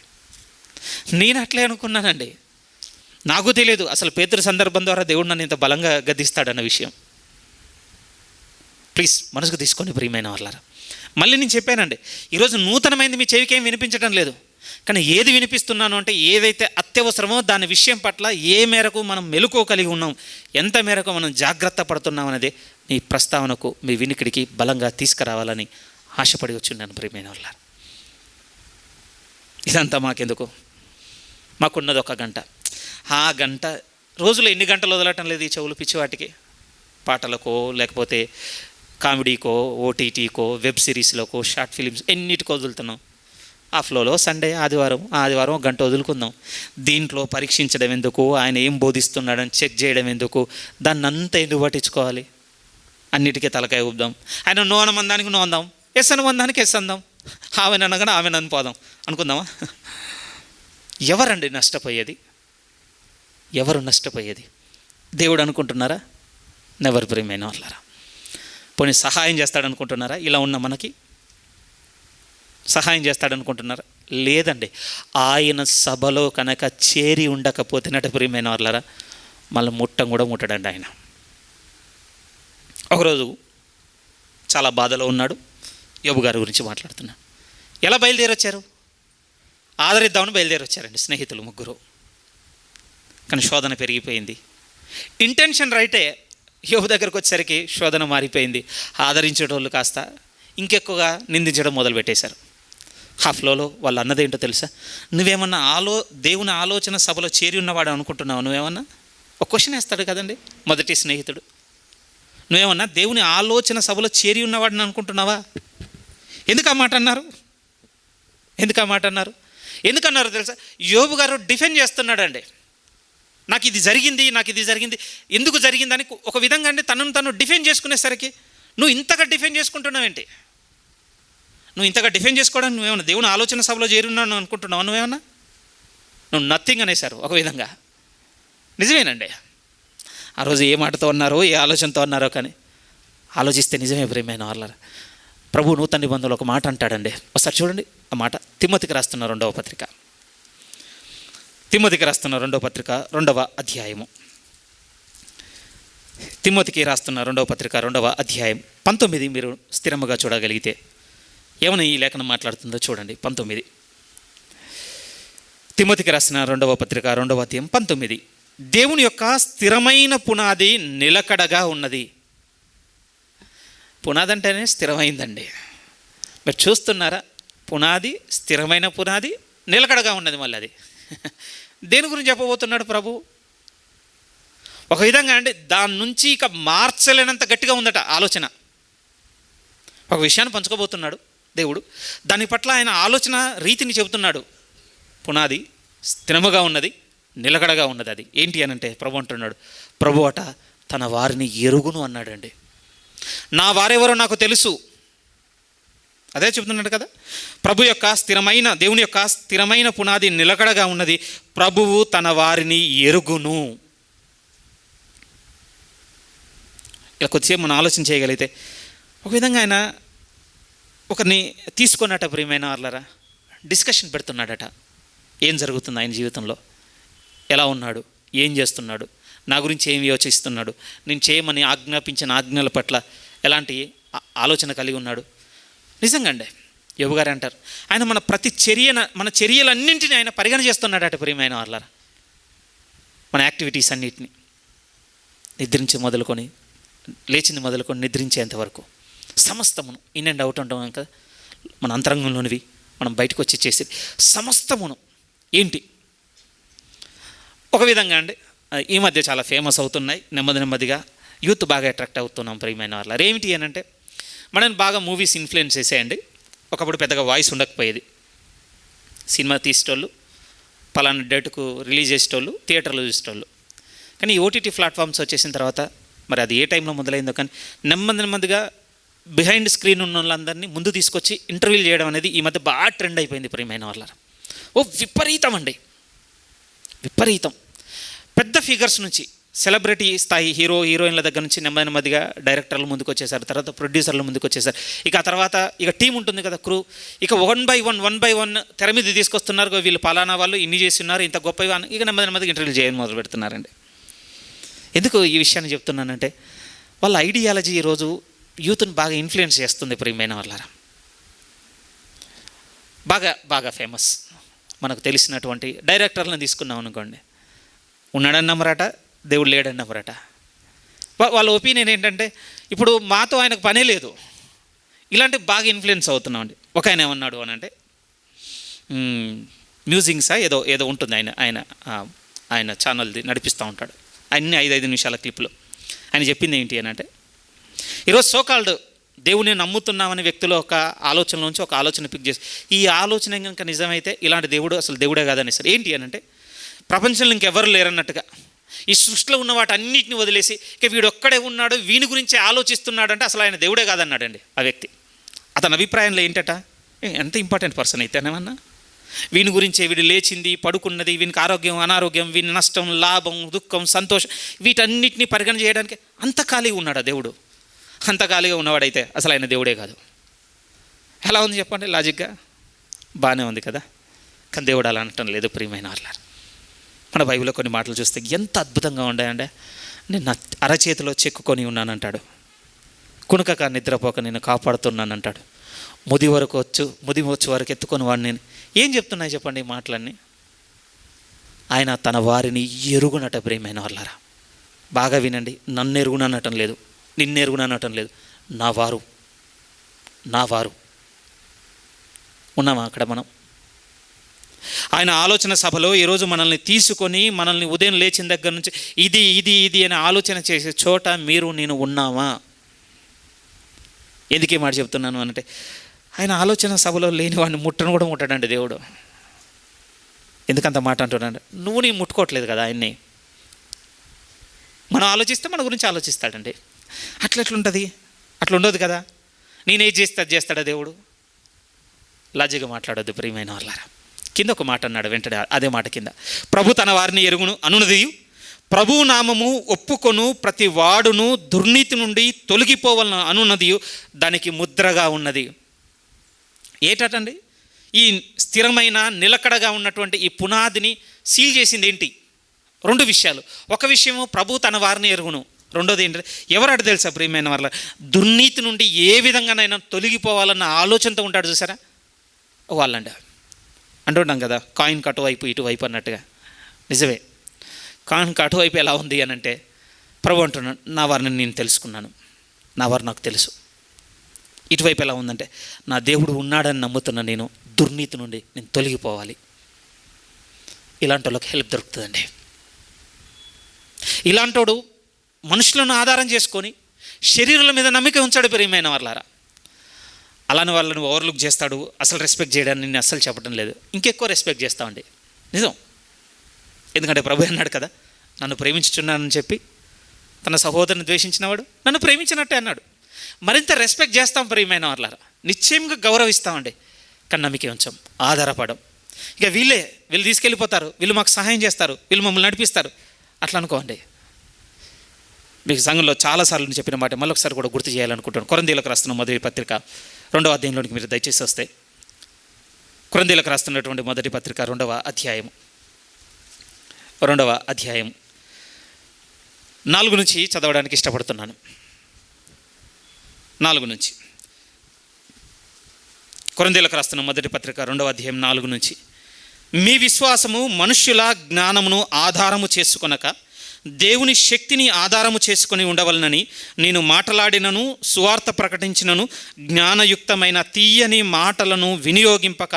నేను అట్లే అనుకున్నానండి. నాకు తెలియదు అసలు పేతురు సందర్భం ద్వారా దేవుడు నన్ను ఇంత బలంగా గద్దిస్తాడన్న విషయం. ప్లీజ్ మనసుకు తీసుకొని ప్రియమైన వాళ్ళారా, మళ్ళీ నేను చెప్పానండి, ఈరోజు నూతనమైంది మీ చెవికి ఏం వినిపించడం లేదు. కానీ ఏది వినిపిస్తున్నాను అంటే, ఏదైతే అత్యవసరమో దాని విషయం పట్ల ఏ మేరకు మనం మెలకువ కలిగి ఉన్నాం, ఎంత మేరకు మనం జాగ్రత్త పడుతున్నాం అనేది మీ ప్రస్తావనకు, మీ వినికిడికి బలంగా తీసుకురావాలని ఆశపడి వచ్చున్నాను ప్రియమైన వాళ్ళారా. ఇదంతా మాకెందుకు? మాకున్నది 1 గంట. ఆ గంట రోజులో ఎన్ని గంటలు వదలటం లేదు ఈ చెవులు పిచ్చివాటికి? పాటలకో, లేకపోతే కామెడీకో, ఓటీటీకో, వెబ్ సిరీస్లకో, షార్ట్ ఫిలిమ్స్ ఎన్నిటికో వదులుతున్నాం. ఆ ఫ్లోలో సండే ఆదివారం 1 గంట వదులుకుందాం. దీంట్లో పరీక్షించడం ఎందుకు, ఆయన ఏం బోధిస్తున్నాడని చెక్ చేయడం ఎందుకు, దాన్ని అంతా ఎందుకు పట్టించుకోవాలి? అన్నిటికీ తలకాయ ఊపుదాం. ఆయన నో అనమందానికి నో అందాం, ఎస్ అనమందానికి ఎస్ అందాం, ఆమెను అనగానే ఆమెను అనిపోదాం అనుకుందామా? ఎవరండి నష్టపోయేది? ఎవరు నష్టపోయేది? దేవుడు అనుకుంటున్నారా? నెవర్ ప్రియమైన వాళ్ళారా. పోనీ సహాయం చేస్తాడనుకుంటున్నారా? ఇలా ఉన్న మనకి సహాయం చేస్తాడనుకుంటున్నారా? లేదండి. ఆయన సభలో కనుక చేరి ఉండకపోతేనట ప్రియమైన వాళ్ళారా, మళ్ళీ ముట్టం కూడా ముట్టడండి ఆయన. ఒకరోజు చాలా బాధలో ఉన్నాడు. యోబు గారి గురించి మాట్లాడుతున్నాడు. ఎలా బయలుదేరొచ్చారు? ఆదరిద్దామని బయలుదేరొచ్చారండి స్నేహితులు 3. కానీ శోధన పెరిగిపోయింది. ఇంటెన్షన్ రైటే, యోబు దగ్గరకు వచ్చేసరికి శోధన మారిపోయింది. ఆదరించేటోళ్ళు కాస్త ఇంకెక్కువగా నిందించడం మొదలుపెట్టేశారు. ఆ ఫ్లోలో వాళ్ళు అన్నదేంటో తెలుసా? నువ్వేమన్నా దేవుని ఆలోచన సభలో చేరి ఉన్నవాడు అనుకుంటున్నావు? నువ్వేమన్నా ఒక క్వశ్చన్ వేస్తాడు కదండి మొదటి స్నేహితుడు. నువ్వేమన్నా దేవుని ఆలోచన సభలో చేరి ఉన్నవాడిని అనుకుంటున్నావా? ఎందుకు ఆ మాట అన్నారు? ఎందుకన్నారు తెలుసా? యోబు గారు డిఫెండ్ చేస్తున్నాడండి. నాకు ఇది జరిగింది, ఎందుకు జరిగిందని ఒక విధంగా అంటే తను డిఫెండ్ చేసుకునేసరికి, నువ్వు ఇంతగా డిఫెండ్ చేసుకుంటున్నావేంటి? నువ్వు ఇంతగా డిఫెండ్ చేసుకోవడానికి నువ్వేమన్నా దేవుని ఆలోచన సభలో చేరున్నాను అనుకుంటున్నావు? నువ్వేమన్నా నువ్వు నథింగ్ అనేశారు ఒక విధంగా. నిజమేనండి. ఆ రోజు ఏ మాటతో అన్నారో, ఏ ఆలోచనతో అన్నారో, కానీ ఆలోచిస్తే నిజమే ప్రియమైన వాళ్ళారా. ప్రభు నూతన నిబంధనలో ఒక మాట అంటాడండి. ఒకసారి చూడండి ఆ మాట. తిమోతికి రాస్తున్న 2వ పత్రిక 2వ అధ్యాయము. తిమోతికి రాస్తున్న 2వ పత్రిక 2వ అధ్యాయం 19 మీరు స్థిరముగా చూడగలిగితే ఏమని ఈ లేఖనం మాట్లాడుతుందో చూడండి. 19 తిమోతికి రాసిన 2వ పత్రిక 2వ అధ్యాయం 19. దేవుని యొక్క స్థిరమైన పునాది నిలకడగా ఉన్నది. పునాది అంటేనే స్థిరమైందండి. మీరు చూస్తున్నారా? పునాది, స్థిరమైన పునాది, నిలకడగా ఉన్నది. మళ్ళీ అది దేని గురించి చెప్పబోతున్నాడు ప్రభు? ఒక విధంగా అంటే దాని నుంచి ఇక మార్చలేనంత గట్టిగా ఉందట ఆలోచన. ఒక విషయాన్ని పంచుకోబోతున్నాడు దేవుడు. దాని పట్ల ఆయన ఆలోచన రీతిని చెబుతున్నాడు. పునాది స్థిరముగా ఉన్నది, నిలకడగా ఉన్నది. అది ఏంటి అని అంటే ప్రభు అంటున్నాడు, ప్రభు అట తన వారిని ఎరుగును అన్నాడండి. నా వారెవరో నాకు తెలుసు. అదే చెబుతున్నాడు కదా. దేవుని యొక్క స్థిరమైన పునాది నిలకడగా ఉన్నది, ప్రభువు తన వారిని ఎరుగును. ఇలా కొద్దిసేపు మనం ఆలోచన చేయగలిగితే ఒక విధంగా ఆయన ఒకరిని తీసుకున్నట ప్రియమైన వాళ్ళరా, డిస్కషన్ పెడుతున్నాడట. ఏం జరుగుతుంది ఆయన జీవితంలో, ఎలా ఉన్నాడు, ఏం చేస్తున్నాడు, నా గురించి ఏం యోచిస్తున్నాడు, నేను చేయమని ఆజ్ఞాపించిన ఆజ్ఞల పట్ల ఎలాంటి ఆలోచన కలిగి ఉన్నాడు. నిజంగా అండి యోబు గారు అంటారు, ఆయన మన ప్రతి మన చర్యలన్నింటినీ ఆయన పరిగణ చేస్తున్నాడట ప్రియమైన వాళ్ళారా. మన యాక్టివిటీస్ అన్నిటిని నిద్రించి మొదలుకొని, లేచింది మొదలుకొని నిద్రించేంత వరకు సమస్తమును, ఇన్ అండ్ అవుట్ ఉంటాం కదా, మన అంతరంగంలోనివి మనం బయటకు వచ్చి చేసేది సమస్తమును ఏంటి ఒక విధంగా అండి. ఈ మధ్య చాలా ఫేమస్ అవుతున్నాయి, నెమ్మదిగా యూత్ బాగా అట్రాక్ట్ అవుతున్నాం ప్రియమైన వాళ్ళ. ఏమిటి అని అంటే, మనల్ని బాగా మూవీస్ ఇన్ఫ్లుయెన్స్ చేసేయండి. ఒకప్పుడు పెద్దగా వాయిస్ ఉండకపోయేది, సినిమా తీసేటోళ్ళు పలానా డేటుకు రిలీజ్ చేసేటోళ్ళు, థియేటర్లో చూసేటోళ్ళు. కానీ ఓటీటీ ప్లాట్ఫామ్స్ వచ్చేసిన తర్వాత మరి అది ఏ టైంలో మొదలైందో కానీ నెమ్మదిగా బిహైండ్ స్క్రీన్ ఉన్న వాళ్ళందరినీ ముందు తీసుకొచ్చి ఇంటర్వ్యూలు చేయడం అనేది ఈ మధ్య బాగా ట్రెండ్ అయిపోయింది ప్రియమైన వాళ్ళ. విపరీతం అండి, విపరీతం. పెద్ద ఫిగర్స్ నుంచి సెలబ్రిటీ స్థాయి హీరోయిన్ల దగ్గర నుంచి నెమ్మదిగా డైరెక్టర్లు ముందుకు వచ్చేసారు, తర్వాత ప్రొడ్యూసర్లు ముందుకు వచ్చేసారు. ఇక ఆ తర్వాత ఇక టీం ఉంటుంది కదా, క్రూ. ఇక వన్ బై వన్ తెర మీద తీసుకొస్తున్నారు. వీళ్ళు పలానా వాళ్ళు ఇన్ని చేస్తున్నారు, ఇంత గొప్ప. ఇక నెమ్మదిగా ఇంటర్వ్యూలు చేయడం మొదలు పెడుతున్నారండి. ఎందుకు ఈ విషయాన్ని చెప్తున్నానంటే, వాళ్ళ ఐడియాలజీ ఈరోజు యూత్ని బాగా ఇన్ఫ్లుయెన్స్ చేస్తుంది ప్రియమైన వాళ్ళారా. బాగా ఫేమస్ మనకు తెలిసినటువంటి డైరెక్టర్లను తీసుకున్నాం అనుకోండి, ఉన్నాడని నమ్మరట, దేవుడు లేడని నమ్మరట. వాళ్ళ ఒపీనియన్ ఏంటంటే, ఇప్పుడు మాతో ఆయనకు పనే లేదు, ఇలాంటి బాగా ఇన్ఫ్లుయెన్స్ అవుతున్నామండి. ఒక ఆయన ఏమన్నాడు అని అంటే, మ్యూజింగ్సా ఏదో ఉంటుంది, ఆయన ఛానల్ది నడిపిస్తూ ఉంటాడు, అన్ని 5 నిమిషాల క్లిప్లో. ఆయన చెప్పింది ఏంటి అని అంటే, ఈరోజు సోకాల్డ్ దేవుని నమ్ముతున్నామని వ్యక్తులు ఒక ఆలోచనలోంచి ఒక ఆలోచన పిక్ చేసి, ఈ ఆలోచన కనుక నిజమైతే ఇలాంటి దేవుడు అసలు దేవుడే కాదని సార్. ఏంటి అని అంటే, ప్రపంచంలో ఇంకెవరు లేరన్నట్టుగా ఈ సృష్టిలో ఉన్న వాటన్నిటిని వదిలేసి ఇక వీడు ఒక్కడే ఉన్నాడు, వీని గురించి ఆలోచిస్తున్నాడు అంటే అసలు ఆయన దేవుడే కాదన్నాడండి ఆ వ్యక్తి. అతని అభిప్రాయంలో ఏంటట, ఎంత ఇంపార్టెంట్ పర్సన్ అయితేనేమన్నా, వీని గురించే వీడు లేచింది, పడుకున్నది, వీనికి ఆరోగ్యం అనారోగ్యం, వీని నష్టం లాభం దుఃఖం సంతోషం, వీటన్నిటిని పరిగణ చేయడానికి అంత ఖాళీగా ఉన్నాడా దేవుడు? అంత ఖాళీగా ఉన్నవాడైతే అసలు ఆయన దేవుడే కాదు. ఎలా ఉంది చెప్పండి, లాజిక్గా బాగానే ఉంది కదా. కానీ దేవుడు అలా అనటం లేదు ప్రియమైన వాళ్ళ. మన బైబిల్లో కొన్ని మాటలు చూస్తే ఎంత అద్భుతంగా ఉన్నాయంటే, నేను నా అరచేతిలో చెక్కుకొని ఉన్నానంటాడు, కునుకక నిద్రపోక నేను కాపాడుతున్నానంటాడు, ముది వచ్చే వరకు ఎత్తుకొని వాడు నేను. ఏం చెప్తున్నాయి చెప్పండి ఈ మాటలన్నీ? ఆయన తన వారిని ఎరుగునట ప్రియమైన వాళ్ళారా. బాగా వినండి, నన్ను ఎరుగుననటం లేదు, నిన్ను ఎరుగుననటం లేదు, నా వారు ఉన్నామా అక్కడ మనం? ఆయన ఆలోచన సభలో ఈరోజు మనల్ని తీసుకొని మనల్ని ఉదయం లేచిన దగ్గర నుంచి ఇది అని ఆలోచన చేసే చోట మీరు నేను ఉన్నామా? ఎందుకే మాట చెప్తున్నాను అంటే, ఆయన ఆలోచన సభలో లేని వాడిని ముట్టను కూడా ముట్టాడండి దేవుడు. ఎందుకంత మాట అంటున్నాడు? నువ్వు నీ ముట్టుకోవట్లేదు కదా ఆయన్ని. మనం ఆలోచిస్తే మన గురించి ఆలోచిస్తాడండి. ఎట్లుంటుంది? అట్లా ఉండదు కదా. నేనేం చేస్తే అది చేస్తాడా దేవుడు? లాజిక్గా మాట్లాడొద్దు ప్రియమైన వాళ్ళారా. కింద ఒక మాట అన్నాడు వెంటనే, అదే మాట కింద, ప్రభు తన వారిని ఎరుగును అనునదియు, ప్రభు నామము ఒప్పుకొను ప్రతి వాడును దుర్నీతి నుండి తొలగిపోవాలను అనున్నదియు దానికి ముద్రగా ఉన్నది. ఏటండి? ఈ స్థిరమైన నిలకడగా ఉన్నటువంటి ఈ పునాదిని సీల్ చేసింది ఏంటి? 2 విషయాలు. ఒక విషయము ప్రభు తన వారిని ఎరుగును, రెండోది ఏంటంటే ఎవరు తెలుసా ప్రియమైన వాళ్ళ, దుర్నీతి నుండి ఏ విధంగానైనా తొలగిపోవాలన్న ఆలోచనతో ఉంటాడు చూసారా వాళ్ళండి. అంటుంటాం కదా, కాయిన్కి అటువైపు ఇటువైపు అన్నట్టుగా. నిజమే, కాయిన్కి అటువైపు ఎలా ఉంది అని అంటే, ప్రభు అంటున్నాను నా వారిని నేను తెలుసుకున్నాను, నా వారు నాకు తెలుసు. ఇటువైపు ఎలా ఉందంటే, నా దేవుడు ఉన్నాడని నమ్ముతున్నా, నేను దుర్నీతి నుండి నేను తొలగిపోవాలి. ఇలాంటి వాళ్ళకి హెల్ప్ దొరుకుతుందండి. ఇలాంటోడు మనుషులను ఆధారం చేసుకొని శరీరాల మీద నమ్మిక ఉంచాడు ప్రియమైన వాళ్ళారా. అలానే వాళ్ళని ఓవర్లుక్ చేస్తాడు. అసలు రెస్పెక్ట్ చేయడాన్ని నేను అస్సలు చెప్పడం లేదు, ఇంకెక్కువ రెస్పెక్ట్ చేస్తామండి, నిజం. ఎందుకంటే ప్రభు అన్నాడు కదా, నన్ను ప్రేమించుచున్నానని చెప్పి తన సహోదరుని ద్వేషించినవాడు నన్ను ప్రేమించినట్టే అన్నాడు. మరింత రెస్పెక్ట్ చేస్తాం ప్రియమైన వాళ్ళారా, నిశ్చయంగా గౌరవిస్తామండి. కానీ నమ్మిక ఉంచాం, ఆధారపడం. ఇక వీళ్ళు తీసుకెళ్ళిపోతారు, వీళ్ళు మాకు సహాయం చేస్తారు, వీళ్ళు మమ్మల్ని నడిపిస్తారు, అట్లా అనుకోండి. మీకు సంఘంలో చాలాసార్లు చెప్పిన మాట మళ్ళొకసారి కూడా గుర్తు చేయాలనుకుంటున్నాను. కొరింథీయులకు రాస్తున్న మొదటి పత్రిక 2వ అధ్యాయంలోనికి మీరు దయచేసి వస్తే, కొరింథీయులకు రాస్తున్నటువంటి మొదటి పత్రిక 2వ అధ్యాయం 4 నుంచి చదవడానికి ఇష్టపడుతున్నాను. 4 నుంచి కొరింథీయులకు రాస్తున్న మొదటి పత్రిక 2వ అధ్యాయం 4 నుంచి, మీ విశ్వాసము మనుష్యుల జ్ఞానమును ఆధారము చేసుకొనక దేవుని శక్తిని ఆధారము చేసుకొని ఉండవలనని నేను మాట్లాడినను సువార్త ప్రకటించినను జ్ఞానయుక్తమైన తీయని మాటలను వినియోగింపక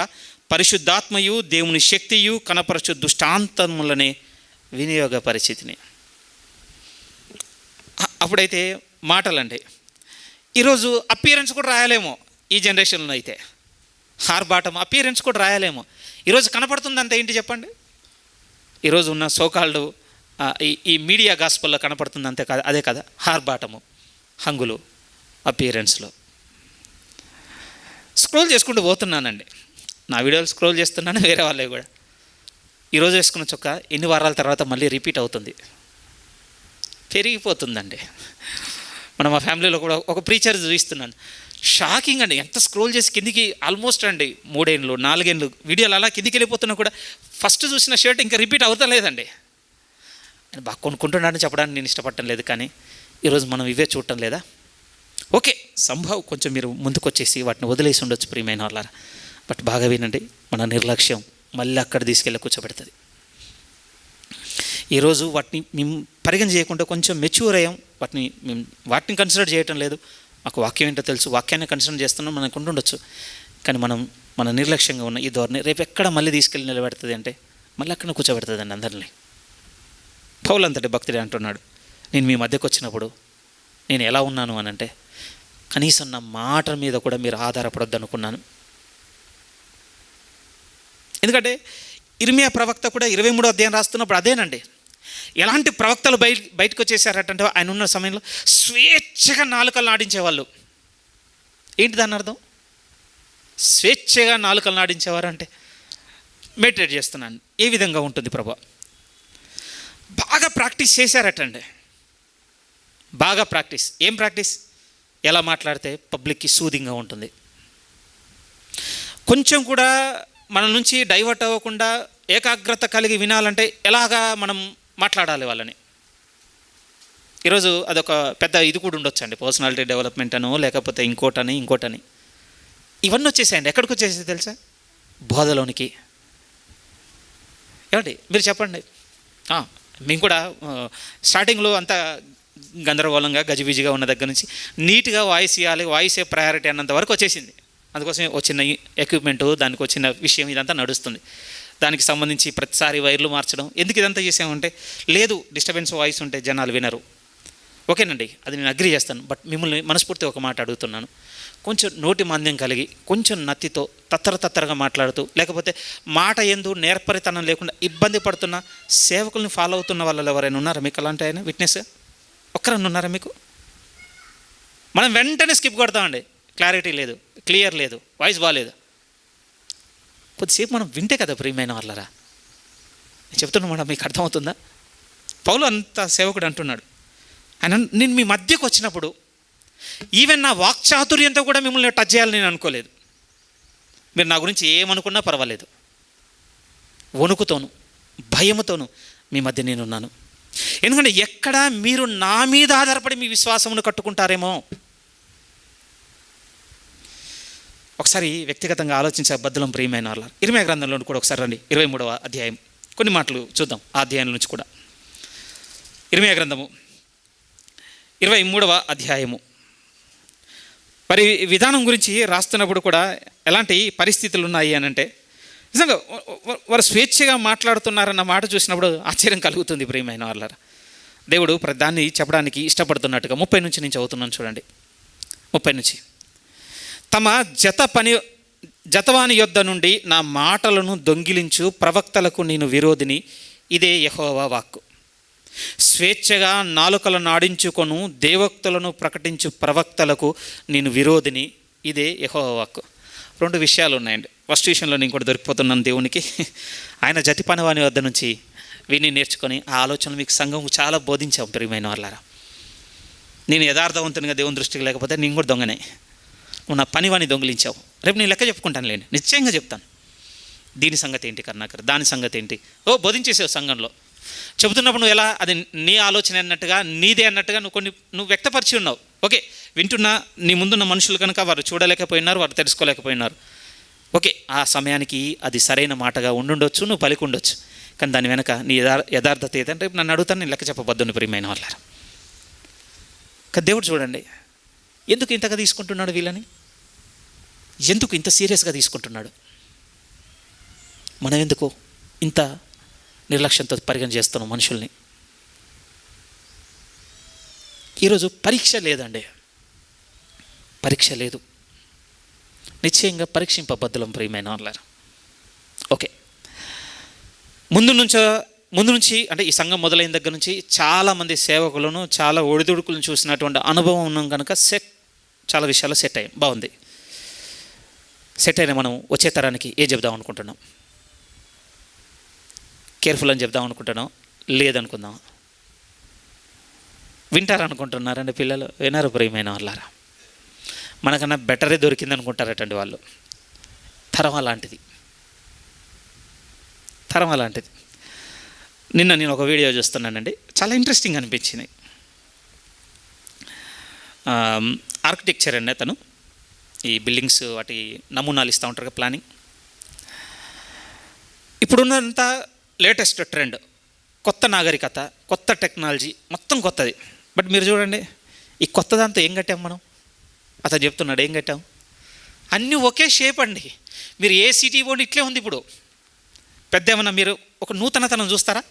పరిశుద్ధాత్మయు దేవుని శక్తియు కనపరచు దృష్టాంతములనే వినియోగపరిచితిని. అప్పుడైతే మాటలండి. ఈరోజు అపియరెన్స్ కూడా రాయాలేమో ఈ జనరేషన్లో అయితే, ఆర్భాటం అపియరెన్స్ కూడా రాయాలేమో. ఈరోజు కనపడుతుంది అంత ఏంటి చెప్పండి? ఈరోజు ఉన్న సోకాల్డ్ ఈ మీడియా గాస్పల్లో కనపడుతుంది అంతే కదా, అదే కదా ఆర్భాటము, హంగులు, అపియరెన్స్లో. స్క్రోల్ చేసుకుంటూ పోతున్నానండి, నా వీడియోలు స్క్రోల్ చేస్తున్నాను, వేరే వాళ్ళవి కూడా. ఈరోజు వేసుకున్న చొక్క ఎన్ని వారాల తర్వాత మళ్ళీ రిపీట్ అవుతుంది, పెరిగిపోతుందండి. మనం మా ఫ్యామిలీలో కూడా ఒక ప్రీచర్ చూస్తున్నాను, షాకింగ్ అండి. ఎంత స్క్రోల్ చేసి కిందికి ఆల్మోస్ట్ అండి 3 ఏళ్ళు 4 ఏళ్ళు వీడియోలు అలా కిందికి వెళ్ళిపోతున్నా కూడా ఫస్ట్ చూసిన షర్ట్ ఇంకా రిపీట్ అవుతలేదండి. నేను బాగా కొనుక్కుంటున్నానని చెప్పడానికి నేను ఇష్టపడటం లేదు, కానీ ఈరోజు మనం ఇవే చూడటం లేదా? ఓకే, సంభవ్ కొంచెం మీరు ముందుకు వచ్చేసి వాటిని వదిలేసి ఉండొచ్చు ప్రియమైన వాళ్ళారా. బట్ బాగా వినండి, మన నిర్లక్ష్యం మళ్ళీ అక్కడ తీసుకెళ్ళి కూర్చోబెడుతుంది. ఈరోజు వాటిని మేము పరిగణ చేయకుండా కొంచెం మెచ్యూర్ అయ్యాం, వాటిని కన్సిడర్ చేయటం లేదు. మాకు వాక్యం ఏంటో తెలుసు, వాక్యాన్ని కన్సిడర్ చేస్తున్నాం, మనకు ఉండొచ్చు. కానీ మన నిర్లక్ష్యంగా ఉన్న ఈ ధోరణి రేపు ఎక్కడ మళ్ళీ తీసుకెళ్ళి నిలబెడుతుంది అంటే మళ్ళీ అక్కడ కూర్చోబెడుతుంది అండి అందరినీ. పౌలు అంతటి భక్తుడే అంటున్నాడు, నేను మీ మధ్యకు వచ్చినప్పుడు నేను ఎలా ఉన్నాను అని అంటే కనీసం నా మాట మీద కూడా మీరు ఆధారపడొద్దు అనుకున్నాను. ఎందుకంటే ఇర్మియా ప్రవక్త కూడా 23వ అధ్యాయం రాస్తున్నప్పుడు అదేనండి. ఎలాంటి ప్రవక్తలు బయటకు వచ్చేసారటంటే ఆయన ఉన్న సమయంలో స్వేచ్ఛగా నాలుకలు నాడించేవాళ్ళు. ఏంటి దాని అర్థం? స్వేచ్ఛగా నాలుకలు నాడించేవారు అంటే మెడిటేట్ చేస్తున్నాను, ఏ విధంగా ఉంటుంది ప్రభా. బాగా ప్రాక్టీస్ చేశారటండి, బాగా ప్రాక్టీస్. ఏం ప్రాక్టీస్? ఎలా మాట్లాడితే పబ్లిక్కి సూదింగ్గా ఉంటుంది, కొంచెం కూడా మన నుంచి డైవర్ట్ అవ్వకుండా ఏకాగ్రత కలిగి వినాలంటే ఎలాగా మనం మాట్లాడాలి వాళ్ళని. ఈరోజు అదొక పెద్ద ఇది కూడా ఉండొచ్చు అండి, పర్సనాలిటీ డెవలప్మెంట్ అనో లేకపోతే ఇంకోటని ఇవన్నీ వచ్చేసాయండి. ఎక్కడికి వచ్చేసి తెలుసా? బోధలోనికి. ఏమండి మీరు చెప్పండి. మేము కూడా స్టార్టింగ్లో అంతా గందరగోళంగా గజిబిజిగా ఉన్న దగ్గర నుంచి నీట్గా వాయిస్ ఇవ్వాలి, వాయిసే ప్రయారిటీ అన్నంత వరకు వచ్చేసింది. అందుకోసం వచ్చిన ఎక్విప్మెంటు, దానికి వచ్చిన విషయం ఇదంతా నడుస్తుంది. దానికి సంబంధించి ప్రతిసారి వైర్లు మార్చడం. ఎందుకు ఇదంతా చేసామంటే లేదు, డిస్టర్బెన్స్ వాయిస్ ఉంటే జనాలు వినరు. ఓకేనండి, అది నేను అగ్రీ చేస్తాను. బట్ మిమ్మల్ని మనస్ఫూర్తి ఒక మాట అడుగుతున్నాను, కొంచెం నోటి మాంద్యం కలిగి కొంచెం నత్తితో తత్తరగా మాట్లాడుతూ, లేకపోతే మాట ఎందు నేర్పరితనం లేకుండా ఇబ్బంది పడుతున్న సేవకుల్ని ఫాలో అవుతున్న వాళ్ళు ఎవరైనా ఉన్నారా మీకు? అలాంటి ఆయన విట్నెస్ ఒక్కరన్నా ఉన్నారా మీకు? మనం వెంటనే స్కిప్ కొడతామండి, క్లారిటీ లేదు, క్లియర్ లేదు, వాయిస్ బాగాలేదు. కొద్దిసేపు మనం వింటే కదా ప్రియమైన వాళ్ళరా. నేను చెప్తున్నా మేడం, మీకు అర్థమవుతుందా? పౌలు అంత సేవకుడు అంటున్నాడు, ఆయన నేను మీ మధ్యకు వచ్చినప్పుడు ఈవెన్ నా వాక్చాతుర్యంతో కూడా మిమ్మల్ని టచ్ చేయాలని నేను అనుకోలేదు. మీరు నా గురించి ఏమనుకున్నా పర్వాలేదు, వణుకుతోను భయముతోను మీ మధ్య నేనున్నాను. ఎందుకంటే ఎక్కడ మీరు నా మీద ఆధారపడి మీ విశ్వాసమును కట్టుకుంటారేమో. ఒకసారి వ్యక్తిగతంగా ఆలోచించే బద్దలం ప్రియమైన వాళ్ళ ఇర్మియా గ్రంథంలో కూడా ఒకసారి రండి, 23వ అధ్యాయం కొన్ని మాటలు చూద్దాం. ఆ అధ్యాయం నుంచి కూడా ఇర్మియా గ్రంథము 23వ అధ్యాయము. మరి విధానం గురించి రాస్తున్నప్పుడు కూడా ఎలాంటి పరిస్థితులు ఉన్నాయి అని అంటే నిజంగా వారు స్వేచ్ఛగా మాట్లాడుతున్నారన్న మాట చూసినప్పుడు ఆశ్చర్యం కలుగుతుంది ప్రియమైన వాళ్ళ. దేవుడు దాన్ని చెప్పడానికి ఇష్టపడుతున్నట్టుగా 30 నుంచి నేను చదువుతున్నాను చూడండి. 30 నుంచి, తమ జతవాని యొద్ద నుండి నా మాటలను దొంగిలించు ప్రవక్తలకు నేను విరోధిని, ఇదే యెహోవా వాక్కు. స్వేచ్ఛగా నాలుకలను నాడించుకొను దేవోక్తులను ప్రకటించు ప్రవక్తలకు నేను విరోధిని, ఇదే యెహోవా వాక్కు. 2 విషయాలు ఉన్నాయండి. ఫస్ట్ విషయంలో నేను కూడా దొరికిపోతున్నాను దేవునికి. ఆయన జతిపనివాని వద్ద నుంచి విని నేర్చుకొని ఆ ఆలోచనలు మీకు సంఘం చాలా బోధించాం ప్రియమైన వాళ్ళారా. నేను యథార్థవంతునిగా దేవుని దృష్టికి లేకపోతే నేను కూడా దొంగనే. నువ్వు నా పనివాని దొంగిలించావు, రేపు నేను లెక్క చెప్పుకుంటాను లేండి, నిశ్చయంగా చెప్తాను. దీని సంగతి ఏంటి కర్ణాకర్, దాని సంగతి ఏంటి, బోధించేసావు సంఘంలో. చెబుతున్నప్పుడు నువ్వు ఎలా అది నీ ఆలోచన అన్నట్టుగా నీదే అన్నట్టుగా నువ్వు వ్యక్తపరిచి ఉన్నావు. ఓకే, వింటున్నా నీ ముందున్న మనుషులు కనుక వారు చూడలేకపోయినారు, వారు తెలుసుకోలేకపోయినారు. ఓకే, ఆ సమయానికి అది సరైన మాటగా ఉండుండొచ్చు, నువ్వు పలికి ఉండొచ్చు, కానీ దాని వెనక నీ యథార్థత ఏదంటే రేపు నన్ను అడుగుతాను, నేను లెక్క చెప్పబద్దుని ప్రియమైన వాళ్ళారు. కానీ దేవుడు చూడండి ఎందుకు ఇంతగా తీసుకుంటున్నాడు వీళ్ళని, ఎందుకు ఇంత సీరియస్గా తీసుకుంటున్నాడు, మనం ఎందుకు ఇంత నిర్లక్ష్యంతో పరిగణ చేస్తున్నాం మనుషుల్ని. ఈరోజు పరీక్ష లేదండి, పరీక్ష లేదు, నిశ్చయంగా పరీక్షింపబద్దులం ప్రియమైన వాళ్ళారు. ఓకే, ముందు నుంచి అంటే ఈ సంఘం మొదలైన దగ్గర నుంచి చాలామంది సేవకులను చాలా ఒడిదుడుకులను చూసినటువంటి అనుభవం ఉన్నాం కనుక చాలా విషయాలు సెట్ అయ్యాం, బాగుంది. సెట్ అయినా మనం వచ్చే తరానికి ఏం చెప్దాం అనుకుంటున్నాం, కేర్ఫుల్ అని చెప్దాం అనుకుంటున్నాం, లేదనుకుందాం. వింటారనుకుంటున్నారండి పిల్లలు, వినరు ప్రియమైన వాళ్ళారా. మనకన్నా బెటరే దొరికింది అనుకుంటారటండి వాళ్ళు. తరం అలాంటిది. నిన్న నేను ఒక వీడియో చూస్తున్నానండి, చాలా ఇంట్రెస్టింగ్ అనిపించింది. ఆర్కిటెక్చర్ అండి అతను, ఈ బిల్డింగ్స్ వాటి నమూనాలు ఇస్తూ ఉంటారు ప్లానింగ్. ఇప్పుడున్నంత లేటెస్ట్ ట్రెండ్, కొత్త నాగరికత, కొత్త టెక్నాలజీ, మొత్తం కొత్తది. బట్ మీరు చూడండి, ఈ కొత్త దాంతో ఏం కట్టాం మనం, అతను చెప్తున్నాడు ఏం కట్టాం, అన్నీ ఒకే షేప్ అండి. మీరు ఏ సిటీ పోండి ఇట్లే ఉంది. ఇప్పుడు పెద్ద ఏమన్నా మీరు ఒక నూతనతనం చూస్తారా?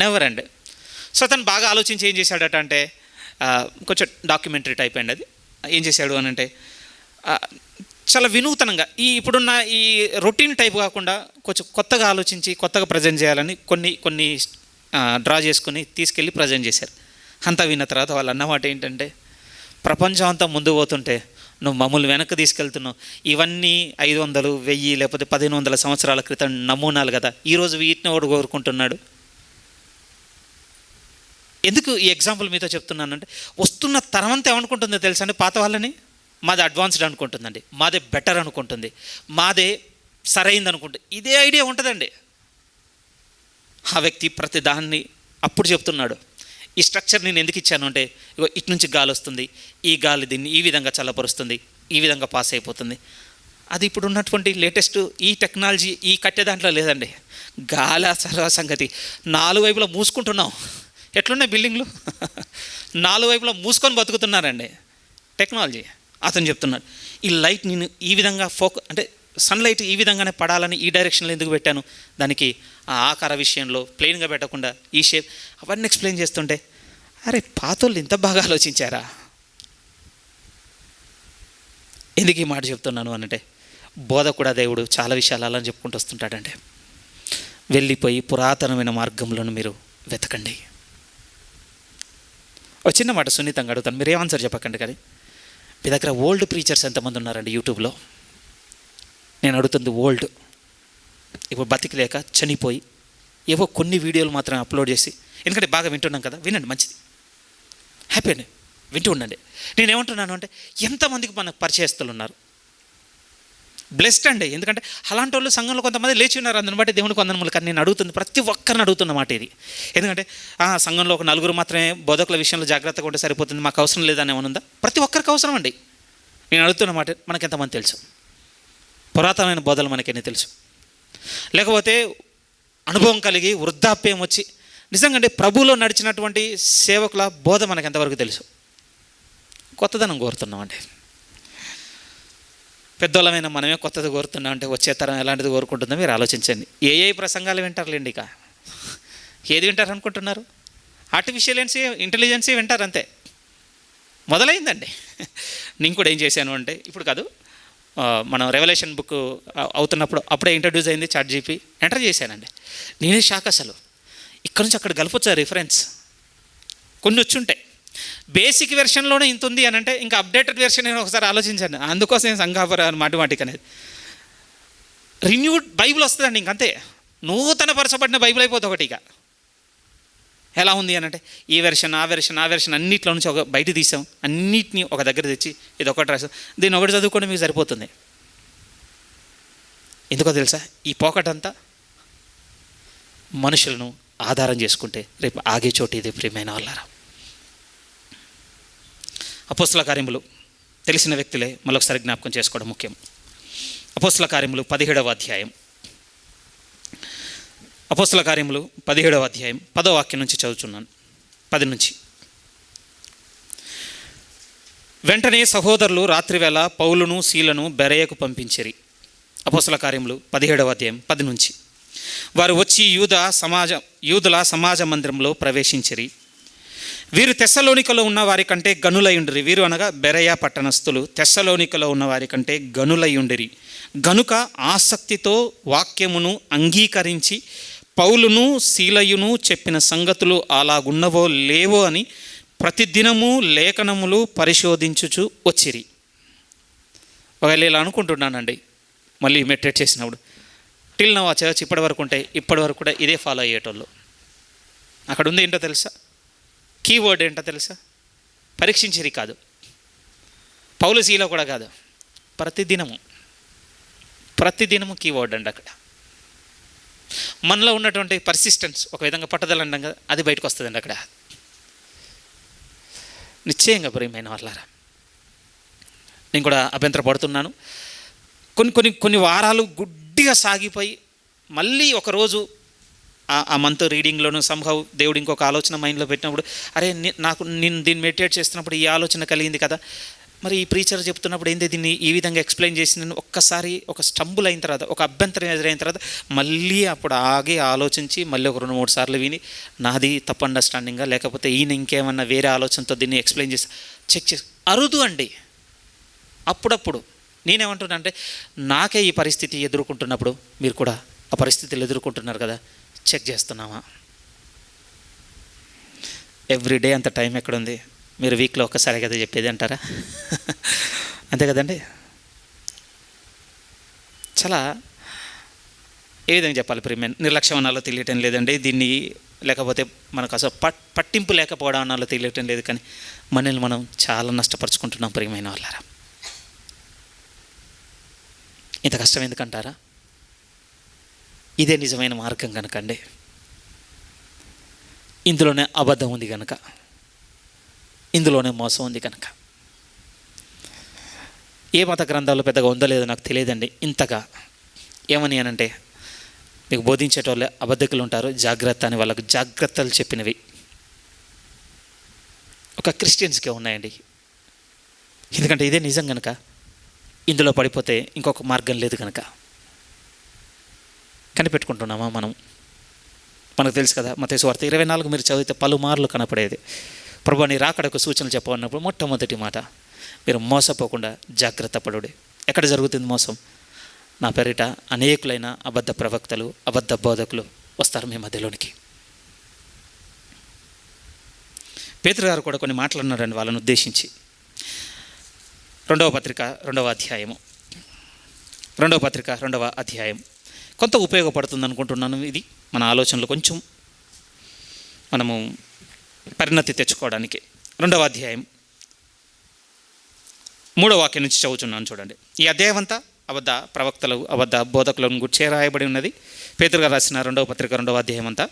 నెవర్ అండి. సో అతను బాగా ఆలోచించి ఏం చేశాడట అంటే, కొంచెం డాక్యుమెంటరీ టైప్ అండి అది. ఏం చేశాడు అని అంటే, చాలా వినూతనంగా ఇప్పుడున్న ఈ రొటీన్ టైప్ కాకుండా కొంచెం కొత్తగా ఆలోచించి కొత్తగా ప్రజెంట్ చేయాలని కొన్ని డ్రా చేసుకుని తీసుకెళ్ళి ప్రజెంట్ చేశారు. అంతా విన్న తర్వాత వాళ్ళు అన్నమాట ఏంటంటే, ప్రపంచం అంతా ముందు పోతుంటే నువ్వు మమ్మల్ని వెనక్కి తీసుకెళ్తున్నావు, ఇవన్నీ 500, 1000 లేకపోతే 1500 సంవత్సరాల క్రితం నమూనాలు కదా, ఈరోజు వీటిని ఒకటి కోరుకుంటున్నాడు. ఎందుకు ఈ ఎగ్జాంపుల్ మీతో చెప్తున్నానంటే, వస్తున్న తరం అంతా ఏమనుకుంటుందో తెలుసా అండి, పాత వాళ్ళని మాది అడ్వాన్స్డ్ అనుకుంటుందండి, మాదే బెటర్ అనుకుంటుంది, మాదే సరైంది అనుకుంటుంది. ఇదే ఐడియా ఉంటుందండి. ఆ వ్యక్తి ప్రతి దాన్ని అప్పుడు చెప్తున్నాడు, ఈ స్ట్రక్చర్ నేను ఎందుకు ఇచ్చాను అంటే, ఇగో ఇటు నుంచి గాలి వస్తుంది, ఈ గాలి దీన్ని ఈ విధంగా చల్లపరుస్తుంది, ఈ విధంగా పాస్ అయిపోతుంది. అది ఇప్పుడు ఉన్నటువంటి లేటెస్ట్ ఈ టెక్నాలజీ ఈ కట్టే దాంట్లో లేదండి. గాలి సర్వ సంగతి 4 వైపులా మూసుకుంటున్నాం. ఎట్లున్నాయి బిల్డింగ్లు, 4 వైపులా మూసుకొని బతుకుతున్నారండి టెక్నాలజీ. అతను చెప్తున్నాడు, ఈ లైట్ నేను ఈ విధంగా అంటే సన్లైట్ ఈ విధంగానే పడాలని ఈ డైరెక్షన్లో ఎందుకు పెట్టాను, దానికి ఆ ఆకార విషయంలో ప్లెయిన్గా పెట్టకుండా ఈ షేప్, అవన్నీ ఎక్స్ప్లెయిన్ చేస్తుంటే, అరే పాతోళ్ళు ఇంత బాగా ఆలోచించారా. ఎందుకు ఈ మాట చెప్తున్నాను అనంటే, బోధ కూడా దేవుడు చాలా విషయాలు అలా చెప్పుకుంటూ వస్తుంటాడంటే, వెళ్ళిపోయి పురాతనమైన మార్గంలో మీరు వెతకండి. ఒక చిన్న మాట సున్నితంగా అడుగుతాను, మీరు ఏం ఆన్సర్ చెప్పకండి. కానీ మీ దగ్గర ఓల్డ్ ప్రీచర్స్ ఎంతమంది ఉన్నారండి యూట్యూబ్లో? నేను అడుగుతుంది ఓల్డ్, ఇప్పుడు బతికిలేక చనిపోయి ఏవో కొన్ని వీడియోలు మాత్రం అప్లోడ్ చేసి, ఎందుకంటే బాగా వింటున్నాం కదా, వినండి, మంచిది, హ్యాపీ అండి, వింటూ ఉండండి. నేనేమంటున్నాను అంటే, ఎంతమందికి మనకు పరిచయస్తులు ఉన్నారు, బ్లెస్డ్ అండి. ఎందుకంటే అలాంటి వాళ్ళు సంఘంలో కొంతమంది లేచి ఉన్నారు, అందుని బట్టి దేవుని కొందరు. కానీ నేను అడుగుతుంది, ప్రతి ఒక్కరిని అడుగుతున్న మాట ఇది. ఎందుకంటే సంఘంలో ఒక 4 మాత్రమే బోధకుల విషయంలో జాగ్రత్తగా ఉంటే సరిపోతుంది, మాకు అవసరం లేదని ఏమనుందా? ప్రతి ఒక్కరికి అవసరం అండి. నేను అడుగుతున్న మాట, మనకి ఎంతమంది తెలుసు పురాతనమైన బోధలు, మనకెన్ని తెలుసు? లేకపోతే అనుభవం కలిగి వృద్ధాప్యం వచ్చి నిజంగా అంటే ప్రభువులో నడిచినటువంటి సేవకుల బోధ మనకు ఎంతవరకు తెలుసు? కొత్తదనం కోరుతున్నామండి. పెద్దోళ్ళమైన మనమే కొత్తది కోరుతున్నాం అంటే వచ్చే తరం ఎలాంటిది కోరుకుంటుందో మీరు ఆలోచించండి. ఏ ప్రసంగాలు వింటారులేండి, ఇక ఏది వింటారు అనుకుంటున్నారు? ఆర్టిఫిషియల్ ఇంటెలిజెన్సీ వింటారు, అంతే. మొదలైందండి. నేను కూడా ఏం చేశాను అంటే, ఇప్పుడు కాదు, మనం రెవల్యూషన్ బుక్ అవుతున్నప్పుడు అప్పుడే ఇంట్రడ్యూస్ అయింది చాట్ జీపీ, ఎంటర్ చేశానండి. నేనే షాక్ అసలు. ఇక్కడ నుంచి అక్కడ గలపొచ్చా రిఫరెన్స్, కొన్ని వచ్చుంటాయి. బేసిక్ వెర్షన్లోనే ఇంత ఉంది అని అంటే ఇంకా అప్డేటెడ్ వెర్షన్ నేను ఒకసారి ఆలోచించాను. అందుకోసం నేను సంఘాపర మాటిమాటికి అనేది రిన్యూడ్ బైబిల్ వస్తుందండి, ఇంకంతే. నూతన పరచబడిన బైబిల్ అయిపోతుంది ఒకటి. ఇక ఎలా ఉంది అని అంటే, ఈ వెర్షన్ ఆ వెర్షన్ అన్నిట్లో నుంచి ఒక బయట తీసాం, అన్నిటినీ ఒక దగ్గర తెచ్చి ఇది ఒకటి రాసాం, దీన్ని ఒకటి చదువుకోండి మీకు సరిపోతుంది. ఎందుకో తెలుసా, ఈ పోకటంతా మనుషులను ఆధారం చేసుకుంటే రేపు ఆగే చోటు ఇది ప్రియమైన వాళ్ళారా. అపోస్తల కార్యములు తెలిసిన వ్యక్తులే మరొకసారి జ్ఞాపకం చేసుకోవడం ముఖ్యం. అపోస్తల కార్యములు 17వ అధ్యాయం. అపోస్తల కార్యములు 17వ అధ్యాయం 10వ వాక్యం నుంచి చదువుతున్నాను, 10 నుంచి. వెంటనే సహోదరులు రాత్రివేళ పౌలును సీలను బెరయకు పంపించిరి. అపోస్తల కార్యములు 17వ అధ్యాయం 10 నుంచి. వారు వచ్చి యూదుల సమాజ మందిరంలో ప్రవేశించిరి. వీరు తెస్సలోనికలో ఉన్న వారి కంటే గనులయుండిరి. వీరు అనగా బెరయ పట్టణస్థులు తెస్సలోనికలో ఉన్న వారి కంటే గనులయుండిరి గనుక ఆసక్తితో వాక్యమును అంగీకరించి పౌలును సీలయును చెప్పిన సంగతులు అలాగున్నవో లేవో అని ప్రతిదినము లేఖనములు పరిశోధించుచు వచ్చిరి. ఒకవేళ ఇలా అనుకుంటున్నానండి, మళ్ళీ మెడిటేట్ చేసినప్పుడు టిల్ నవ్ ఆ చర్చ్ ఇప్పటి వరకు ఉంటే ఇప్పటి వరకు కూడా ఇదే ఫాలో అయ్యేటోళ్ళు. అక్కడ ఉంది ఏంటో తెలుసా? కీవర్డ్ ఏంటో తెలుసా? పరీక్షించిరి కాదు, పౌలు సీల కూడా కాదు, ప్రతిదినము కీవర్డ్ అండి. అక్కడ మనలో ఉన్నటువంటి పర్సిస్టెన్స్, ఒక విధంగా పట్టుదల అంటాం కదా, అది బయటకు వస్తుందండి అక్కడ. నిశ్చయంగా ప్రియమైన వాళ్ళారా, నేను కూడా అభ్యంతరపడుతున్నాను. కొన్ని వారాలు గుడ్డిగా సాగిపోయి మళ్ళీ ఒకరోజు ఆ మంత్ రీడింగ్లోనూ సంభవ్ దేవుడు ఇంకొక ఆలోచన మైండ్లో పెట్టినప్పుడు, అరే నేను దీన్ని మెడిటేట్ చేస్తున్నప్పుడు ఈ ఆలోచన కలిగింది కదా, మరి ఈ ప్రీచర్ చెప్తున్నప్పుడు ఏంది దీన్ని ఈ విధంగా ఎక్స్ప్లెయిన్ చేసి నేను ఒక్కసారి ఒక స్టంబుల్ అయిన తర్వాత, ఒక అభ్యంతరం ఎదురైన తర్వాత మళ్ళీ అప్పుడు ఆగి ఆలోచించి మళ్ళీ ఒక 2-3 సార్లు విని నాది తప్పు అండర్స్టాండింగా లేకపోతే ఈయన ఇంకేమన్నా వేరే ఆలోచనతో దీన్ని ఎక్స్ప్లెయిన్ చేసి చెక్ చేసి అరుదు అండి. అప్పుడప్పుడు నేనేమంటున్నా అంటే, నాకే ఈ పరిస్థితి ఎదుర్కొంటున్నప్పుడు మీరు కూడా ఆ పరిస్థితులు ఎదుర్కొంటున్నారు కదా, చెక్ చేస్తున్నామా? ఎవ్రీడే అంత టైం ఎక్కడుంది? మీరు వీక్లో ఒక్కసారి కదా చెప్పేది అంటారా? అంతే కదండి. చాలా ఏ విధంగా చెప్పాలి ప్రియమైన, నిర్లక్ష్యం అన్నాలో తెలియటం లేదండి దీన్ని, లేకపోతే మనకు అసలు పట్టింపు లేకపోవడం అన్నాలో తెలియటం లేదు, కానీ మనల్ని మనం చాలా నష్టపరుచుకుంటున్నాం ప్రియమైన వాళ్ళారా. ఇంత కష్టం ఎందుకంటారా? ఇదే నిజమైన మార్గం కనుకండి. ఇందులోనే అబద్ధం ఉంది కనుక, ఇందులోనే మోసం ఉంది కనుక. ఏ మత గ్రంథాల్లో పెద్దగా ఉందో లేదో నాకు తెలియదండి ఇంతగా. ఏమని అనంటే, మీకు బోధించేటోళ్ళే అబద్ధకులు ఉంటారు, జాగ్రత్త అని వాళ్ళకు జాగ్రత్తలు చెప్పినవి ఒక క్రిస్టియన్స్కే ఉన్నాయండి. ఎందుకంటే ఇదే నిజం కనుక, ఇందులో పడిపోతే ఇంకొక మార్గం లేదు కనుక. కనిపెట్టుకుంటున్నామా మనం? మనకు తెలుసు కదా, మత్తయి సువార్త 24 మీరు చదివితే పలుమార్లు కనపడేది. ప్రభువా నీ రాకడకు సూచనలు చెప్పన్నప్పుడు మొట్టమొదటి మాట, మీరు మోసపోకుండా జాగ్రత్త పడుడి. ఎక్కడ జరుగుతుంది మోసం? నా పేరిట అనేకులైన అబద్ధ ప్రవక్తలు, అబద్ధ బోధకులు వస్తారు మీ మధ్యలోనికి. పేతురు గారు కూడా కొన్ని మాట్లాడినారండి వాళ్ళని ఉద్దేశించి. 2వ పత్రిక 2వ అధ్యాయం కొంత ఉపయోగపడుతుంది అనుకుంటున్నాను. ఇది మన ఆలోచనలు కొంచెం మనము పరిణతి తెచ్చుకోవడానికి. 2వ అధ్యాయం 3వ వాక్యం నుంచి చదువుతున్నాను చూడండి. ఈ అధ్యాయం అంతా అబద్ధ ప్రవక్తలు, అబద్ధ బోధకులను గుర్చే రాయబడి ఉన్నది. పేతురు గారు రాసిన 2వ పత్రిక 2వ అధ్యాయం అంతా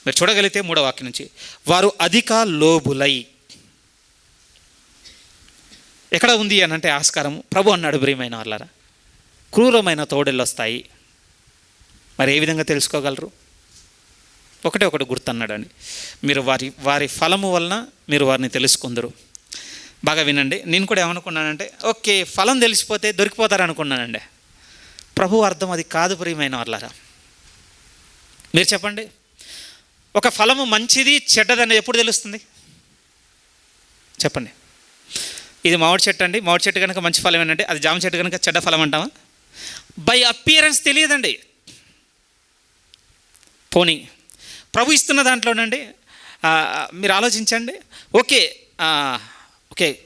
మీరు చూడగలిగితే 3వ వాక్యం నుంచి, వారు అధిక లోబులై. ఎక్కడ ఉంది అని అంటే ఆస్కారం? ప్రభు అన్నాడు, ప్రియమైన వాళ్ళారా, క్రూరమైన తోడేళ్ళు వస్తాయి. మరి ఏ విధంగా తెలుసుకోగలరు? ఒకటే గుర్తు అన్నాడండి, మీరు వారి ఫలము వలన మీరు వారిని తెలుసుకుందరు. బాగా వినండి. నేను కూడా ఏమనుకున్నానంటే, ఓకే ఫలం తెలిసిపోతే దొరికిపోతారు అనుకున్నానండి. ప్రభు అర్థం అది కాదు ప్రియమైన వాళ్ళారా. మీరు చెప్పండి, ఒక ఫలము మంచిది చెడ్డదని ఎప్పుడు తెలుస్తుంది? చెప్పండి. ఇది మామిడి చెట్టు అండి, మామిడి చెట్టు కనుక మంచి ఫలం ఏంటంటే, అది జామ చెట్టు కనుక చెడ్డ ఫలం అంటామా? బై అపియరెన్స్ తెలియదండి. పోనీ ప్రభు ఇస్తున్న దాంట్లోనండి మీరు ఆలోచించండి. ఓకే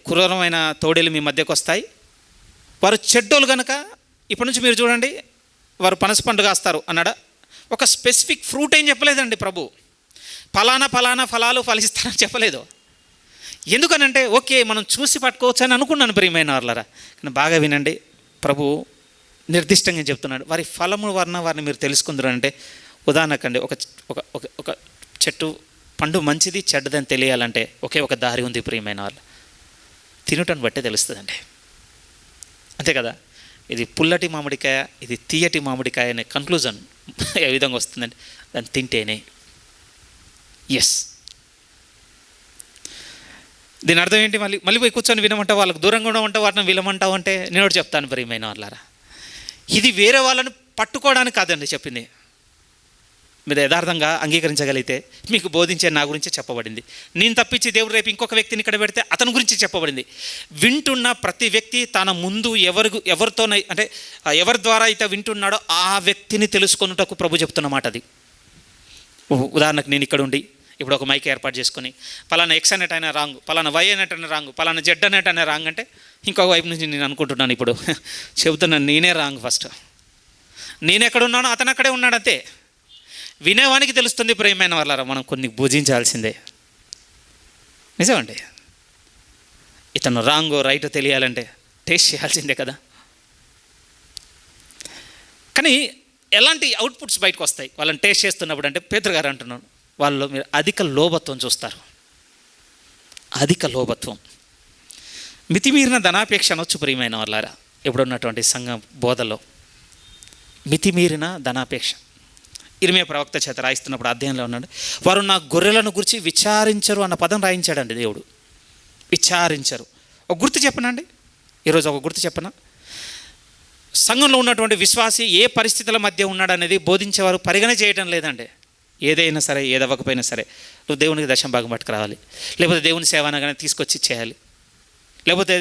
క్రూరమైన తోడేలు మీ మధ్యకు వస్తాయి, వారు చెడ్డోళ్ళు కనుక ఇప్పటి నుంచి మీరు చూడండి వారు పనస పండు కాస్తారు అన్నాడా? ఒక స్పెసిఫిక్ ఫ్రూట్ ఏం చెప్పలేదండి ప్రభు. ఫలానా ఫలాలు ఫలిస్తారని చెప్పలేదు. ఎందుకనంటే ఓకే మనం చూసి పట్టుకోవచ్చు అని అనుకున్నాను ప్రియమైన వాళ్ళారా. కానీ బాగా వినండి, ప్రభు నిర్దిష్టంగా చెప్తున్నాడు, వారి ఫలము వలన వారిని మీరు తెలుసుకుందరు అంటే. ఉదాహరణకండి, ఒక చెట్టు పండు మంచిది చెడ్డదని తెలియాలంటే ఒకే ఒక దారి ఉంది ప్రియమైన వాళ్ళు, తినుటను బట్టే తెలుస్తుందండి. అంతే కదా. ఇది పుల్లటి మామిడికాయ, ఇది తీయటి మామిడికాయ అనే కన్క్లూజన్ ఏ విధంగా వస్తుందండి? దాన్ని తింటేనే. ఎస్, దీని అర్థం ఏంటి? మళ్ళీ పోయి కూర్చొని వినమంటావు, వాళ్ళకి దూరంగా ఉండమంటావు, వాటిని వినమంటావు అంటే నేను ఒకటి చెప్తాను ప్రియమైన వాళ్ళారా, ఇది వేరే వాళ్ళని పట్టుకోవడానికి కాదండి చెప్పింది. మీరు యథార్థంగా అంగీకరించగలిగితే మీకు బోధించే నా గురించే చెప్పబడింది. నేను తప్పించి దేవుడు రేపు ఇంకొక వ్యక్తిని ఇక్కడ పెడితే అతని గురించి చెప్పబడింది. వింటున్న ప్రతి వ్యక్తి తన ముందు ఎవరితోనై అంటే ఎవరి ద్వారా అయితే వింటున్నాడో ఆ వ్యక్తిని తెలుసుకొనుటకు ప్రభు చెప్తున్న మాట అది. ఉదాహరణకు నేను ఇక్కడ ఉండి ఇప్పుడు ఒక మైక్ ఏర్పాటు చేసుకొని పలానా ఎక్స్ అనేట్ అయినా రాంగ్, పలానా వై అనేట్ అయినా రాంగ్, పలానా జెడ్ అనేట్ అయినా రాంగ్ అంటే ఇంకొక వైపు నుంచి నేను అనుకుంటున్నాను ఇప్పుడు చెబుతున్నాను నేనే రాంగ్. ఫస్ట్ నేను ఎక్కడున్నానో అతను అక్కడే ఉన్నాడు, అంతే. వినేవానికి తెలుస్తుంది ప్రియమైన వాళ్ళారా, మనం కొన్ని భుజించాల్సిందే. నిజమండి, ఇతను రాంగో రైటో తెలియాలంటే టేస్ట్ చేయాల్సిందే కదా. కానీ ఎలాంటి అవుట్పుట్స్ బయటకు వస్తాయి వాళ్ళని టేస్ట్ చేస్తున్నప్పుడు అంటే పేతురు గారు అంటున్నాను, వాళ్ళు మీరు అధిక లోభత్వం చూస్తారు. అధిక లోభత్వం, మితిమీరిన ధనాపేక్ష అనొచ్చు ప్రియమైన వాళ్ళారా. ఇప్పుడున్నటువంటి సంఘ బోధలో మితిమీరిన ధనాపేక్ష. ఇర్మియా ప్రవక్త చేత రాయిస్తున్నప్పుడు అధ్యాయంలో ఉన్నాడు, వారు నా గొర్రెలను గురించి విచారించరు అన్న పదం రాయించాడండి దేవుడు. విచారించరు. ఒక గుర్తు చెప్పనండి, ఈరోజు ఒక గుర్తు చెప్పనా? సంఘంలో ఉన్నటువంటి విశ్వాసి ఏ పరిస్థితుల మధ్య ఉన్నాడనేది బోధించేవారు పరిగణ చేయడం లేదండి. ఏదైనా సరే, ఏదవ్వకపోయినా సరే నువ్వు దేవునికి దశమ భాగం పట్టుకురావాలి, లేకపోతే దేవుని సేవ అనగానే తీసుకొచ్చి చేయాలి, లేకపోతే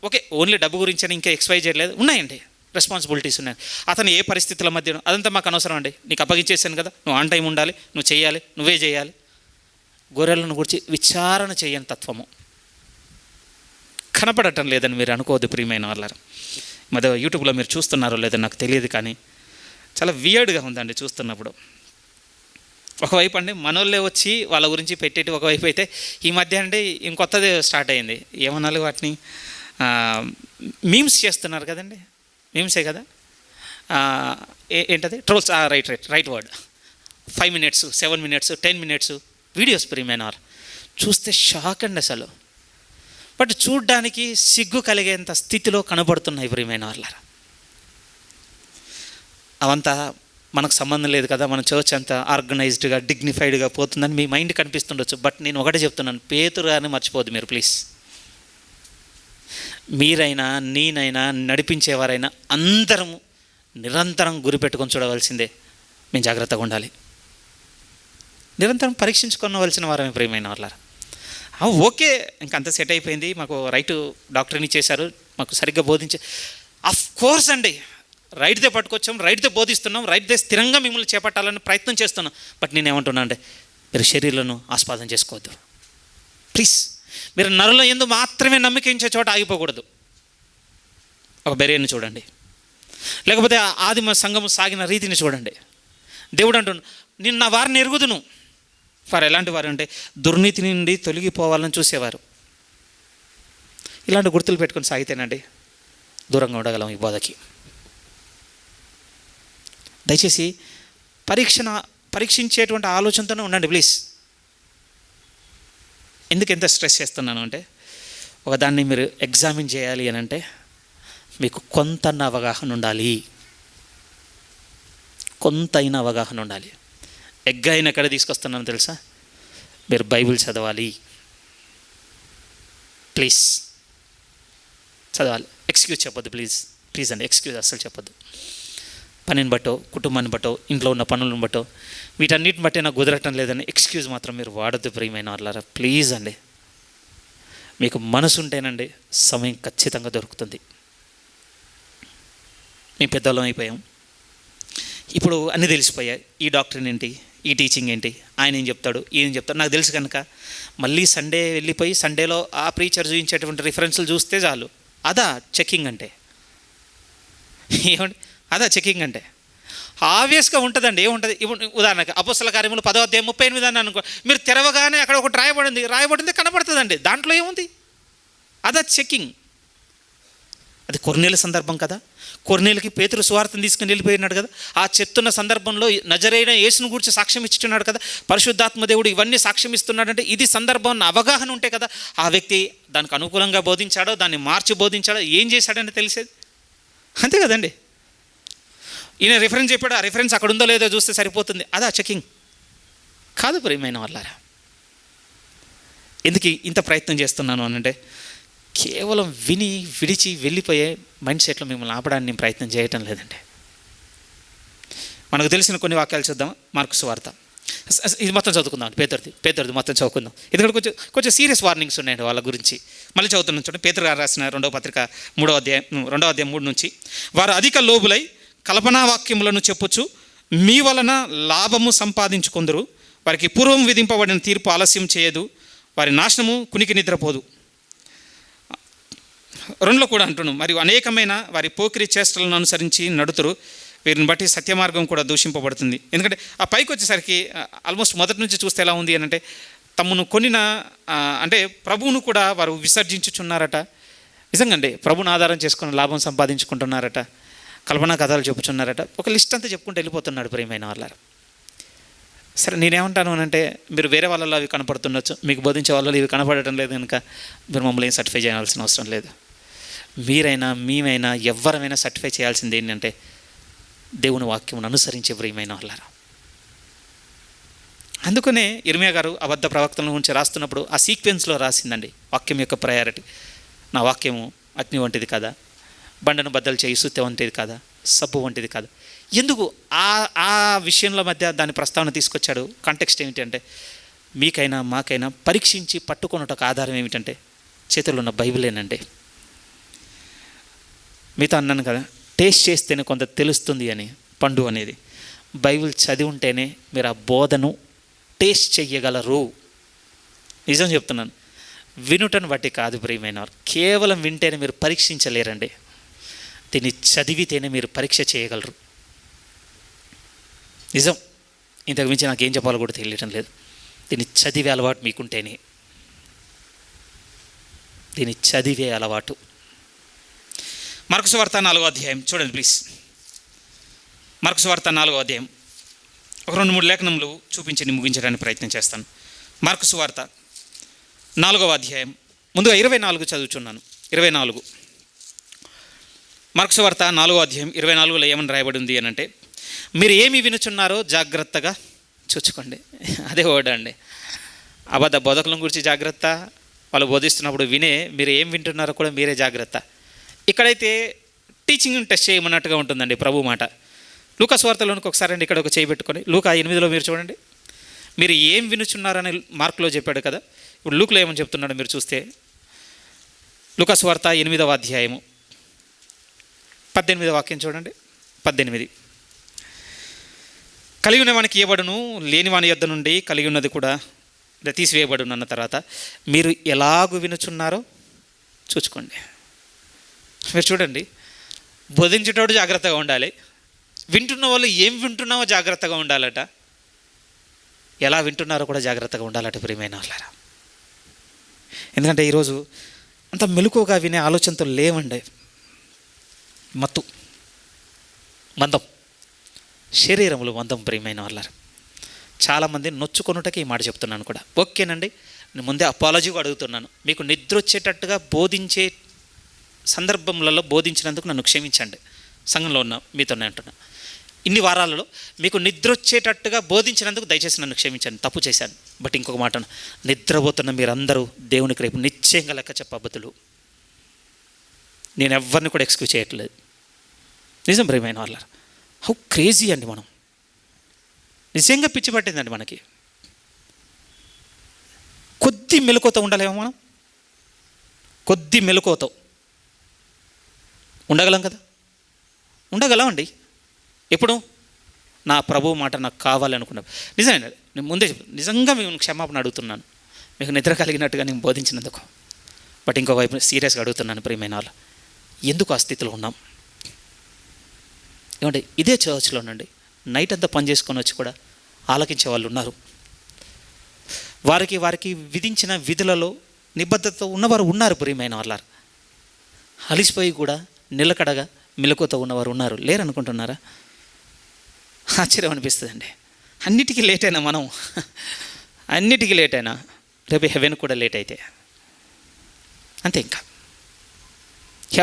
ఓకే ఓన్లీ డబ్బు గురించి ఇంకా XY చేయలేదు, ఉన్నాయండి రెస్పాన్సిబిలిటీస్ ఉన్నాయి. అతను ఏ పరిస్థితుల మధ్య అదంతా మాకు అనవసరం అండి, నీకు అప్పగించేసాను కదా, నువ్వు ఆన్ టైం ఉండాలి, నువ్వు చేయాలి, నువ్వే చేయాలి. గొర్రెలను గురించి విచారణ చేయని తత్వము కనపడటం లేదని మీరు అనుకోవద్దు ప్రియమైన వాళ్ళారు. మరి యూట్యూబ్లో మీరు చూస్తున్నారో లేదో నాకు తెలియదు, కానీ చాలా వియర్డ్గా ఉందండి చూస్తున్నప్పుడు. ఒకవైపు అండి మనోళ్ళే వచ్చి వాళ్ళ గురించి పెట్టేటి, ఒకవైపు అయితే ఈ మధ్య అంటే ఇంకొత్తది స్టార్ట్ అయింది, ఏమనాలి వాటిని, మీమ్స్ చేస్తున్నారు కదండి. మీమ్సే కదా, ఏంటది, trolls. Right word. 5 minutes, 7 minutes, 10 minutes videos ప్రియమైన వాళ్ళు చూస్తే షాక్ అండి అసలు. బట్ చూడ్డానికి సిగ్గు కలిగేంత స్థితిలో కనబడుతున్నాయి ప్రియమైన వాళ్ళారా. అవంతా మనకు సంబంధం లేదు కదా, మన చర్చ్ అంతా ఆర్గనైజ్డ్గా డిగ్నిఫైడ్గా పోతుందని మీ మైండ్ కనిపిస్తుండొచ్చు. బట్ నేను ఒకటే చెప్తున్నాను, పేతురు గారిని మర్చిపోద్దు మీరు ప్లీజ్. మీరైనా నేనైనా నడిపించేవారైనా అందరం నిరంతరం గురిపెట్టుకొని చూడవలసిందే. మేము జాగ్రత్తగా ఉండాలి, నిరంతరం పరీక్షించుకోవలసిన వారమే ప్రియమైన వాళ్ళారా. ఓకే, ఇంకంత సెట్ అయిపోయింది, మాకు రైట్ డాక్టర్ని చేశారు, మాకు సరిగ్గా బోధించే, అఫ్ కోర్స్ అండి, రైట్దే పట్టుకొచ్చాం, రైట్దే బోధిస్తున్నాం, రైట్దే స్థిరంగా మిమ్మల్ని చేపట్టాలని ప్రయత్నం చేస్తున్నాం. బట్ నేను ఏమంటున్నా అంటే మీరు శరీరాలను ఆస్వాదం చేసుకోవద్దు ప్లీజ్. మీరు నరుల యందు మాత్రమే నమ్మకించే చోట ఆగిపోకూడదు. ఒక బెరియన్ని చూడండి, లేకపోతే ఆదిమ సంఘము సాగిన రీతిని చూడండి. దేవుడు అంటున్నాడు, నేను నా వారిని ఎరుగుదును. వారు ఎలాంటి వారు అంటే దుర్నీతి నుండి తొలగిపోవాలని చూసేవారు. ఇలాంటి గుర్తులు పెట్టుకొని సాగితేనండి దూరంగా ఉండగలం ఈ బోధకి. దయచేసి పరీక్షించేటువంటి ఆలోచనతోనే ఉండండి ప్లీజ్. ఎందుకు ఎంత స్ట్రెస్ చేస్తున్నాను అంటే, ఒకదాన్ని మీరు ఎగ్జామిన్ చేయాలి అని అంటే మీకు కొంతన్న అవగాహన ఉండాలి, కొంతైన అవగాహన ఉండాలి. ఎగ్గాయిన ఎక్కడ తీసుకొస్తున్నాను తెలుసా? మీరు బైబిల్ చదవాలి ప్లీజ్, చదవాలి. ఎక్స్క్యూజ్ చెప్పొద్దు ప్లీజ్ అండి, ఎక్స్క్యూజ్ అస్సలు చెప్పొద్దు. పనిని బట్టో, కుటుంబాన్ని బట్టో, ఇంట్లో ఉన్న పనులను బట్టో, వీటన్నిటిని బట్టే నాకు కుదరటం లేదని ఎక్స్క్యూజ్ మాత్రం మీరు వాడద్దు ప్రియమైన వాళ్ళారా ప్లీజ్ అండి. మీకు మనసు ఉంటేనండి సమయం ఖచ్చితంగా దొరుకుతుంది. మేము పెద్దవాళ్ళం అయిపోయాం, ఇప్పుడు అన్నీ తెలిసిపోయాయి. ఈ డాక్టర్ని ఏంటి, ఈ టీచింగ్ ఏంటి, ఆయన ఏం చెప్తాడు, ఈయన చెప్తాడు నాకు తెలుసు కనుక మళ్ళీ సండే వెళ్ళిపోయి సండేలో ఆ ప్రీచర్ చూపించేటువంటి రిఫరెన్స్లు చూస్తే చాలు. అదా చెకింగ్ అంటే? ఏమండి, అదా చెకింగ్ అంటే? ఆబ్వియస్గా ఉంటుందండి. ఏముంటుంది? ఇప్పుడు ఉదాహరణకి అపోస్తల కార్యములు 10వ అధ్యాయం 38 అని అనుకో, మీరు తెరవగానే అక్కడ ఒకటి రాయబడింది కనబడుతుందండి. దాంట్లో ఏముంది? అదా చెకింగ్. అది కొర్నేలు సందర్భం కదా. కొర్నేలుకి పేతురు సువార్తను తీసుకుని వెళ్ళిపోయినాడు కదా. ఆ చెప్తున్న సందర్భంలో నజరేయుడైన యేసును గురించి సాక్ష్యం ఇచ్చుచున్నాడు కదా. పరిశుద్ధాత్మ దేవుడు ఇవన్నీ సాక్ష్యం ఇస్తున్నాడంటే ఇది సందర్భం అవగాహన ఉంటే కదా ఆ వ్యక్తి దానికి అనుకూలంగా బోధించాడో, దాన్ని మార్చి బోధించాడో, ఏం చేశాడని తెలిసేది. అంతే కదండి. ఈయన రిఫరెన్స్ చెప్పాడు, ఆ రిఫరెన్స్ అక్కడ ఉందో లేదో చూస్తే సరిపోతుంది, అదా చెకింగ్ కాదు ప్రియమైన వాళ్ళారా. ఎందుకు ఇంత ప్రయత్నం చేస్తున్నాను అనంటే, కేవలం విని విడిచి వెళ్ళిపోయే మైండ్ సెట్లో మిమ్మల్ని ఆపడానికి నేను ప్రయత్నం చేయటం లేదండి. మనకు తెలిసిన కొన్ని వాక్యాలు చూద్దాం. మార్కు సువార్త ఇది మొత్తం చదువుకుందాం. పేతురుది మొత్తం చదువుకుందాం. ఎందుకంటే కొంచెం సీరియస్ వార్నింగ్స్ ఉన్నాయండి వాళ్ళ గురించి. మళ్ళీ చదువుతున్నాం చూడండి. పేతురు గారు రాసిన 2వ పత్రిక 3వ అధ్యాయం 3 నుంచి. వారు అధిక లోబులై కల్పనా వాక్యములను చెప్పుచు మీ వలన లాభము సంపాదించుకుందరు. వారికి పూర్వం విధింపబడిన తీర్పు ఆలస్యం చేయదు, వారి నాశనము కునికి నిద్రపోదు. 2లో కూడా అంటున్నాం, మరియు అనేకమైన వారి పోకిరి చేష్టలను అనుసరించి నడుతురు, వీరిని బట్టి సత్యమార్గం కూడా దూషింపబడుతుంది. ఎందుకంటే ఆ పైకి వచ్చేసరికి ఆల్మోస్ట్ మొదటి నుంచి చూస్తే ఎలా ఉంది అని అంటే, తమను కొనిన అంటే ప్రభువును కూడా వారు విసర్జించుచున్నారట. నిజంగా అండి, ప్రభుని ఆధారం చేసుకుని లాభం సంపాదించుకుంటున్నారట, కల్పనా కథలు చెప్పుచున్నారట. ఒక లిస్ట్ అంతా చెప్పుకుంటూ వెళ్ళిపోతున్నాడు ప్రియమైన వాళ్ళారు. సరే, నేనేమంటాను అని అంటే, మీరు వేరే వాళ్ళలో అవి కనపడుతుండొచ్చు, మీకు బోధించే వాళ్ళలో ఇవి కనపడటం లేదు కనుక మీరు మమ్మల్ని ఏం సర్టిఫై చేయాల్సిన అవసరం లేదు. మీరైనా మేమైనా ఎవరమైనా సర్టిఫై చేయాల్సింది ఏంటంటే దేవుని వాక్యమును అనుసరించే ప్రియమైన వాళ్ళారా. అందుకనే ఇర్మియా గారు అబద్ధ ప్రవక్తల గురించి రాస్తున్నప్పుడు ఆ సీక్వెన్స్లో రాసిందండి వాక్యం యొక్క ప్రయారిటీ. నా వాక్యము అగ్ని వంటిది కదా, బండను బద్దలు చేయి సుత్తె వంటిది కదా, సబ్బు వంటిది కాదు. ఎందుకు ఆ విషయంలో మధ్య దాని ప్రస్తావన తీసుకొచ్చాడు? కాంటెక్స్ట్ ఏమిటంటే, మీకైనా మాకైనా పరీక్షించి పట్టుకొనుటకు ఆధారం ఏమిటంటే చేతుల్లో ఉన్న బైబిలేనండి. మీతో అన్నాను కదా, టేస్ట్ చేస్తేనే కొంత తెలుస్తుంది అని. పండు అనేది బైబిల్ చదివి ఉంటేనే మీరు ఆ బోధను టేస్ట్ చెయ్యగలరు. నిజం చెప్తున్నాను, వినుటను బట్టి కాదు ప్రియమైన వారు. కేవలం వింటేనే మీరు పరీక్షించలేరండి, దీన్ని చదివితేనే మీరు పరీక్ష చేయగలరు. నిజం, ఇంతకు మించి నాకేం చెప్పాలో కూడా తెలియటం లేదు. దీన్ని చదివే అలవాటు మీకుంటేనే, దీన్ని చదివే అలవాటు. మార్కు సువార్త 4వ అధ్యాయం చూడండి ప్లీజ్. మార్కు సువార్త 4వ అధ్యాయం ఒక 2-3 లేఖనములు చూపించి ముగించడానికి ప్రయత్నం చేస్తాను. మార్కు సువార్త 4వ అధ్యాయం ముందుగా 24 చదువుచున్నాను. 24 మార్కు సువార్త 4వ అధ్యాయం 24లో ఏమని రాయబడి ఉంది అని అంటే, మీరు ఏమి వినుచున్నారో జాగ్రత్తగా చూచుకోండి. అదే వర్డ్ అండి. అబద్ధ బోధకుల గురించి జాగ్రత్త, వాళ్ళు బోధిస్తున్నప్పుడు మీరు ఏం వింటున్నారో కూడా మీరే జాగ్రత్త. ఇక్కడైతే టీచింగ్ టెస్ట్ చేయమన్నట్టుగా ఉంటుందండి ప్రభు మాట. లూకా సువార్తలోనికి ఒకసారి అండి, ఇక్కడ ఒక చేయి పెట్టుకొని లూకా 8లో మీరు చూడండి. మీరు ఏం వినుచున్నారని మార్కులో చెప్పాడు కదా, ఇప్పుడు లూకులో ఏమని చెప్తున్నాడో మీరు చూస్తే, లూకా సువార్త 8వ అధ్యాయము 18వ వాక్యం చూడండి. 18 కలిగి ఉన్నవానికి ఇవ్వబడును, లేని వాని యొద్ద నుండి కలిగి ఉన్నది కూడా తీసివేయబడును అన్న తర్వాత, మీరు ఎలాగూ వినుచున్నారో చూసుకోండి. మీరు చూడండి, బోధించేటోడు జాగ్రత్తగా ఉండాలి, వింటున్న వాళ్ళు ఏం వింటున్నామో జాగ్రత్తగా ఉండాలట, ఎలా వింటున్నారో కూడా జాగ్రత్తగా ఉండాలట ప్రియమైన వాళ్ళారా. ఎందుకంటే ఈరోజు అంత మెలకువగా వినే ఆలోచనతో లేవండి. మత్తు మందం, శరీరములు మందం ప్రియమైన వాళ్ళారా. చాలామంది నొచ్చుకొనుటకి ఈ మాట చెప్తున్నాను కూడా. ఓకేనండి, నేను ముందే అపాలజీగా అడుగుతున్నాను, మీకు నిద్ర వచ్చేటట్టుగా బోధించే సందర్భంలో బోధించినందుకు నన్ను క్షమించండి. సంఘంలో ఉన్న మీతోనే అంటున్నా, ఇన్ని వారాలలో మీకు నిద్ర వచ్చేటట్టుగా బోధించినందుకు దయచేసి నన్ను క్షమించండి, తప్పు చేశాను. బట్ ఇంకొక మాట, నిద్రపోతున్న మీరందరూ దేవునికి రేపు నిశ్చయంగా లెక్క చెప్పబద్దులు. నేను ఎవరిని కూడా ఎక్స్క్యూజ్ చేయట్లేదు. నిజం ప్రియమైన వాళ్ళ, హౌ క్రేజీ అండి మనం. నిజంగా పిచ్చి పట్టిందండి మనకి. కొద్ది మెలకువతో ఉండలేమో మనం, కొద్ది మెలకువతో ఉండగలం కదా, ఉండగలం అండి. ఎప్పుడు నా ప్రభువు మాట నాకు కావాలి అనుకున్నాను. నిజంగా నేను ముందే నిజంగా మేము క్షమాపణ అడుగుతున్నాను, మీకు నిద్ర కలిగినట్టుగా నేను బోధించినందుకు. బట్ ఇంకోవైపు సీరియస్గా అడుగుతున్నాను ప్రియమైన వాళ్ళు, ఎందుకు ఆ స్థితిలో ఉన్నాం? ఏమంటే ఇదే చర్చ్లోనండి నైట్ అంతా పని చేసుకొని వచ్చి కూడా ఆలకించే వాళ్ళు ఉన్నారు. వారికి విధించిన విధులలో నిబద్ధతతో ఉన్నవారు ఉన్నారు ప్రియమైన వాళ్ళ. అలిసిపోయి కూడా నిలకడగా మెలకువతో ఉన్నవారు ఉన్నారు. లేరనుకుంటున్నారా? ఆశ్చర్యం అనిపిస్తుందండి. అన్నిటికీ లేట్ అయినా మనం, అన్నిటికీ లేట్ అయినా రేపు హెవెన్ కూడా లేట్ అయితే అంతే. ఇంకా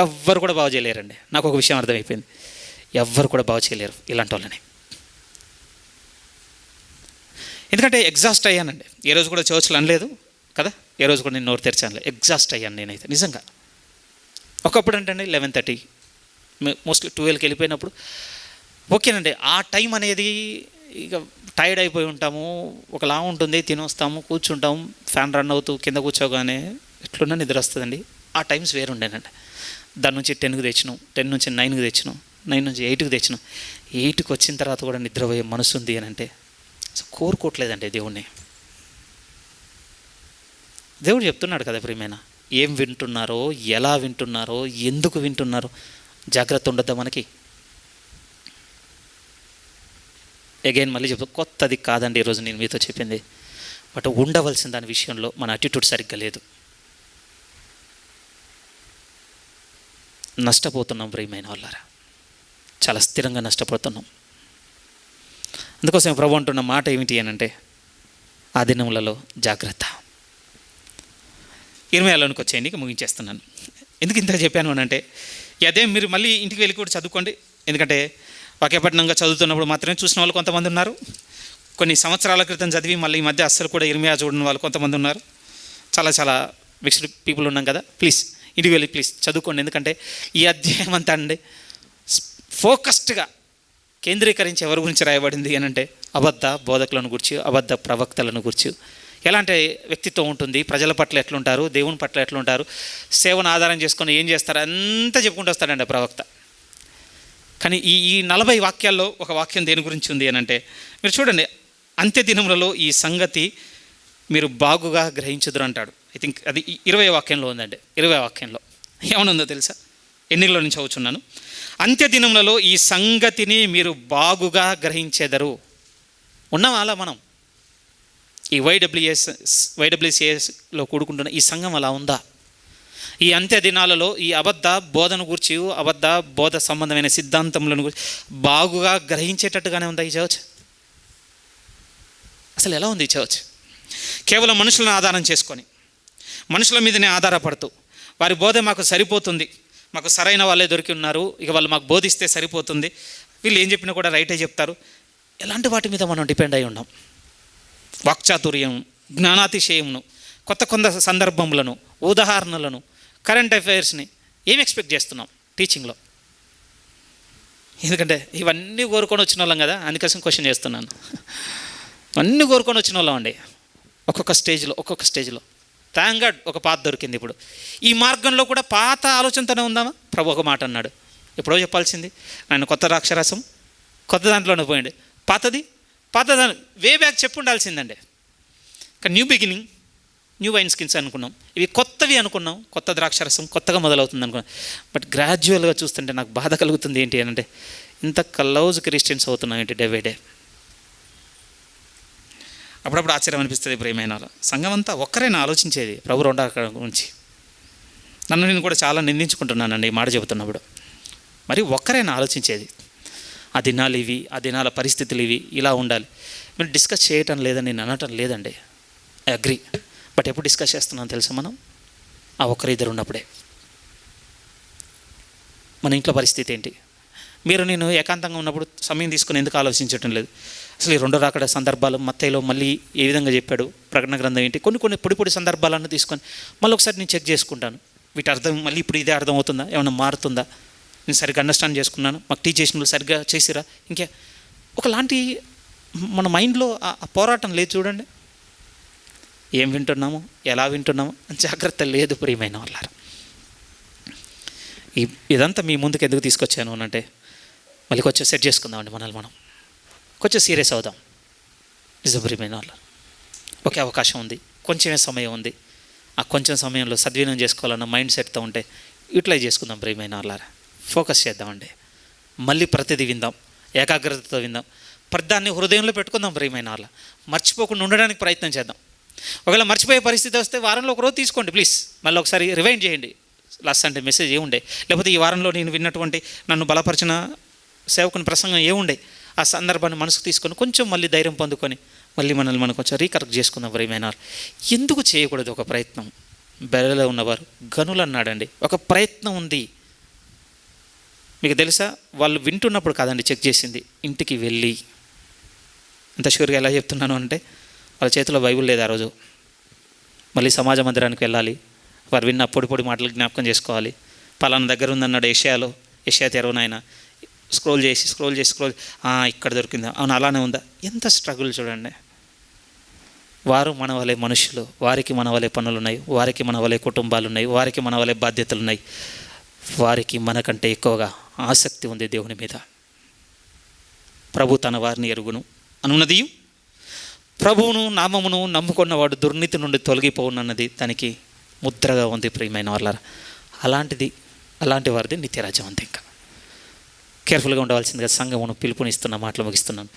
ఎవ్వరు కూడా బాగు చేయలేరండి. నాకు ఒక విషయం అర్థమైపోయింది, ఎవ్వరు కూడా బాగు చేయలేరు ఇలాంటి వాళ్ళని. ఎందుకంటే ఎగ్జాస్ట్ అయ్యానండి. ఏ రోజు కూడా చర్చ్లు అనలేదు కదా, ఏ రోజు కూడా నేను నోరు తెరిచాను, ఎగ్జాస్ట్ అయ్యాను నేనైతే నిజంగా. ఒకప్పుడు అంటే 11:30 మోస్ట్లీ 12కి వెళ్ళిపోయినప్పుడు ఓకేనండి. ఆ టైం అనేది ఇక టైర్డ్ అయిపోయి ఉంటాము, ఒకలా ఉంటుంది, తినొస్తాము, కూర్చుంటాము, ఫ్యాన్ రన్ అవుతూ కింద కూర్చోగానే ఎట్లున్నా నిద్ర వస్తుందండి. ఆ టైమ్స్ వేరుండేనండి. దాని నుంచి 10కి తెచ్చినాం, 10 నుంచి 9కి తెచ్చినాం, 9 నుంచి 8కి తెచ్చినాం. 8కి వచ్చిన తర్వాత కూడా నిద్రపోయే మనసు ఉంది అని అంటే కోరుకోవట్లేదండి దేవుణ్ణి. దేవుడు చెప్తున్నాడు కదా ప్రియమైన, ఏం వింటున్నారో, ఎలా వింటున్నారో, ఎందుకు వింటున్నారో జాగ్రత్త ఉండద్దా మనకి. అగైన్ మళ్ళీ చెప్తా, కొత్తది కాదండి ఈరోజు నేను మీతో చెప్పింది. బట్ ఉండవలసిన దాని విషయంలో మన అటిట్యూడ్ సరిగ్గా లేదు. నష్టపోతున్నాం ప్రియమైన వాళ్ళారా, చాలా స్థిరంగా నష్టపోతున్నాం. అందుకోసం ప్రభు అంటున్న మాట ఏమిటి అని అంటే, ఆ దినములలో జాగ్రత్త. 20లోనికి వచ్చేయండి, ఇక ముగించేస్తున్నాను. ఎందుకు ఇంత చెప్పాను అని అంటే, అదే మీరు మళ్ళీ ఇంటికి వెళ్ళి కూడా చదువుకోండి. ఎందుకంటే వాక్యపట్నంగా చదువుతున్నప్పుడు మాత్రమే చూసిన వాళ్ళు కొంతమంది ఉన్నారు, కొన్ని సంవత్సరాల క్రితం చదివి మళ్ళీ ఈ మధ్య అస్సలు కూడా ఇర్మియా చూడని వాళ్ళు కొంతమంది ఉన్నారు. చాలా మిక్స్డ్ పీపుల్ ఉన్నాం కదా. ప్లీజ్ ఇంటికి వెళ్ళి ప్లీజ్ చదువుకోండి. ఎందుకంటే ఈ అధ్యాయం అంతా అండి ఫోకస్డ్గా కేంద్రీకరించి ఎవరి గురించి రాయబడింది అని అంటే, అబద్ధ బోధకులను గురించి, అబద్ధ ప్రవక్తలను గురించి. ఎలాంటి వ్యక్తిత్వం ఉంటుంది, ప్రజల పట్ల ఎట్లుంటారు, దేవుని పట్ల ఎట్లుంటారు, సేవను ఆధారం చేసుకొని ఏం చేస్తారు అంతా చెప్పుకుంటూ వస్తాడండి ప్రవక్త. కానీ ఈ 40 వాక్యాల్లో ఒక వాక్యం దేని గురించి ఉంది అని అంటే, మీరు చూడండి, అంత్య దినములలో ఈ సంగతి మీరు బాగుగా గ్రహించుదురు అంటాడు. ఐ థింక్ అది 20 వాక్యంలో ఉందండి. 20 వాక్యంలో ఏమనుందో తెలుసా? ఎన్నిలో నుంచి చదువుతున్నాను. అంత్య దినములలో ఈ సంగతిని మీరు బాగుగా గ్రహించెదరు. ఉన్నామా అలా మనం? ఈ వైడబ్ల్యూసిఎస్లో కూడుకుంటున్న ఈ సంఘం అలా ఉందా? ఈ అంత్య దినాలలో ఈ అబద్ధ బోధన గురించి, అబద్ధ బోధ సంబంధమైన సిద్ధాంతములను గురించి బాగుగా గ్రహించేటట్టుగానే ఉందా ఈ చర్చ్? అసలు ఎలా ఉంది ఈ చర్చ్? కేవలం మనుషులను ఆధారం చేసుకొని, మనుషుల మీదనే ఆధారపడుతూ, వారి బోధ మాకు సరిపోతుంది, మాకు సరైన వాళ్ళే దొరికి ఉన్నారు, ఇక వాళ్ళు మాకు బోధిస్తే సరిపోతుంది, వీళ్ళు ఏం చెప్పినా కూడా రైటే చెప్తారు, ఎలాంటి వాటి మీద మనం డిపెండ్ అయి ఉన్నాం. వాక్చాతుర్యం, జ్ఞానాతిశయమును, కొత్త సందర్భములను, ఉదాహరణలను, కరెంట్ అఫైర్స్ని ఏం ఎక్స్పెక్ట్ చేస్తున్నాం టీచింగ్లో? ఎందుకంటే ఇవన్నీ కోరుకొని వచ్చిన వాళ్ళం కదా, అందుకోసం క్వశ్చన్ చేస్తున్నాను. అన్నీ కోరుకొని వచ్చిన వాళ్ళం అండి. ఒక్కొక్క స్టేజ్లో థ్యాంక్ గాడ్ ఒక పాత దొరికింది. ఇప్పుడు ఈ మార్గంలో కూడా పాత ఆలోచనతోనే ఉందామా? ప్రభు ఒక మాట అన్నాడు, ఎప్పుడో చెప్పాల్సింది, ఆయన కొత్త ద్రాక్షరసం కొత్త దాంట్లోనే పోయింది, పాత దాని వే బ్యాక్ చెప్పు ఉండాల్సిందండి. కానీ new beginning, new wine skins అనుకున్నాం, ఇవి కొత్తవి అనుకున్నాం, కొత్త ద్రాక్షరసం కొత్తగా మొదలవుతుంది అనుకున్నాం. బట్ గ్రాడ్యువల్గా చూస్తుంటే నాకు బాధ కలుగుతుంది. ఏంటి అని అంటే, ఇంత క్లోజ్ క్రిస్టియన్స్ అవుతున్నాం ఏంటి డే బై డే. అప్పుడప్పుడు ఆశ్చర్యం అనిపిస్తుంది ప్రియమైన సంఘం అంతా ఒక్కరైనా ఆలోచించేది ప్రభు రెండో గురించి. నన్ను నేను కూడా చాలా నిందించుకుంటున్నానండి ఈ మాట చెబుతున్నప్పుడు. మరి ఒక్కరైనా ఆలోచించేది, ఆ దినాలు ఇవి, ఆ దినాల పరిస్థితులు ఇవి, ఇలా ఉండాలి. మీరు డిస్కస్ చేయటం లేదని నేను అనటం లేదండి, ఐ అగ్రీ. బట్ ఎప్పుడు డిస్కస్ చేస్తున్నాను తెలుసా మనం? ఆ ఒక్కరిద్దరు ఉన్నప్పుడే. మన ఇంట్లో పరిస్థితి ఏంటి? మీరు నేను ఏకాంతంగా ఉన్నప్పుడు సమయం తీసుకుని ఎందుకు ఆలోచించటం లేదు? అసలు ఈ రెండో రాకడ సందర్భాలు మత్తయిలో మళ్ళీ ఏ విధంగా చెప్పాడు, ప్రకటన గ్రంథం ఏంటి, కొన్ని పొడి సందర్భాలను తీసుకొని మళ్ళీ ఒకసారి నేను చెక్ చేసుకుంటాను. వీటి అర్థం మళ్ళీ ఇప్పుడు ఇదే అర్థం అవుతుందా, ఏమైనా మారుతుందా, నేను సరిగ్గా అండర్స్టాండ్ చేసుకున్నాను, మాకు టీచ్ చేసిన వాళ్ళు సరిగ్గా చేసిరా, ఇంకే ఒకలాంటి మన మైండ్లో ఆ పోరాటం లేదు చూడండి. ఏం వింటున్నాము, ఎలా వింటున్నాము అని జాగ్రత్త లేదు ప్రియమైన వాళ్ళారు. ఇదంతా మీ ముందుకు ఎందుకు తీసుకొచ్చాను అనంటే, మళ్ళీ కొంచెం సెట్ చేసుకుందామండి మనల్ని మనం, కొంచెం సీరియస్ అవుదాం. నిజం ప్రియమైన వాళ్ళు, ఒకే అవకాశం ఉంది, కొంచెమే సమయం ఉంది. ఆ కొంచెం సమయంలో సద్వినియోగం చేసుకోవాలన్న మైండ్ సెట్తో ఉంటే యూటిలైజ్ చేసుకుందాం ప్రియమైన వాళ్ళారా. ఫోకస్ చేద్దామండి, మళ్ళీ ప్రతిదీ విందాం, ఏకాగ్రతతో విందాం, ప్రతిదాన్ని హృదయంలో పెట్టుకుందాం ప్రియమైన వాళ్ళ. మర్చిపోకుండా ఉండడానికి ప్రయత్నం చేద్దాం. ఒకవేళ మర్చిపోయే పరిస్థితి వస్తే వారంలో ఒకరోజు తీసుకోండి ప్లీజ్, మళ్ళీ ఒకసారి రివైండ్ చేయండి. లాస్ట్ సండే మెసేజ్ ఏముండే, లేకపోతే ఈ వారంలో నేను విన్నటువంటి నన్ను బలపరిచిన సేవకుని ప్రసంగం ఏముండే, ఆ సందర్భాన్ని మనసుకు తీసుకొని కొంచెం మళ్ళీ ధైర్యం పొందుకొని మళ్ళీ మనల్ని మనం కొంచెం రీకరెక్ట్ చేసుకుందాం ప్రియమైన. ఎందుకు చేయకూడదు ఒక ప్రయత్నం? బెరలో ఉన్నవారు గనులు అన్నాడండి, ఒక ప్రయత్నం ఉంది. మీకు తెలుసా, వాళ్ళు వింటున్నప్పుడు కాదండి చెక్ చేసింది, ఇంటికి వెళ్ళి. అంత షూర్గా ఎలా చెప్తున్నాను అంటే, వాళ్ళ చేతిలో బైబిల్ లేదు ఆ రోజు. మళ్ళీ సమాజ మందిరానికి వెళ్ళాలి, వారు విన్న పొడి మాటలు జ్ఞాపకం చేసుకోవాలి. పలానా దగ్గర ఉందన్నాడు యెషయా తెరవను ఆయన స్క్రోల్ చేసి ఇక్కడ దొరికిందా, అవును అలానే ఉందా. ఎంత స్ట్రగుల్ చూడండి. వారు మన వలె మనుషులు, వారికి మన వలె పనులు ఉన్నాయి, వారికి మన వలె కుటుంబాలు ఉన్నాయి, వారికి మన వలె బాధ్యతలు ఉన్నాయి. వారికి మనకంటే ఎక్కువగా ఆసక్తి ఉంది దేవుని మీద. ప్రభు తన వారిని ఎరుగును అనున్నది, ప్రభువును నామమును నమ్ముకున్నవాడు దుర్నీతి నుండి తొలగిపోవునన్నది దానికి ముద్రగా ఉంది. ప్రియమైన వాళ్ళారా, అలాంటి వారిది నిత్యరాజ్యం అంతే. ఇంకా కేర్ఫుల్గా ఉండవలసిందిగా సంఘమును పిలుపునిస్తున్న మాటలు ముగిస్తున్నాను.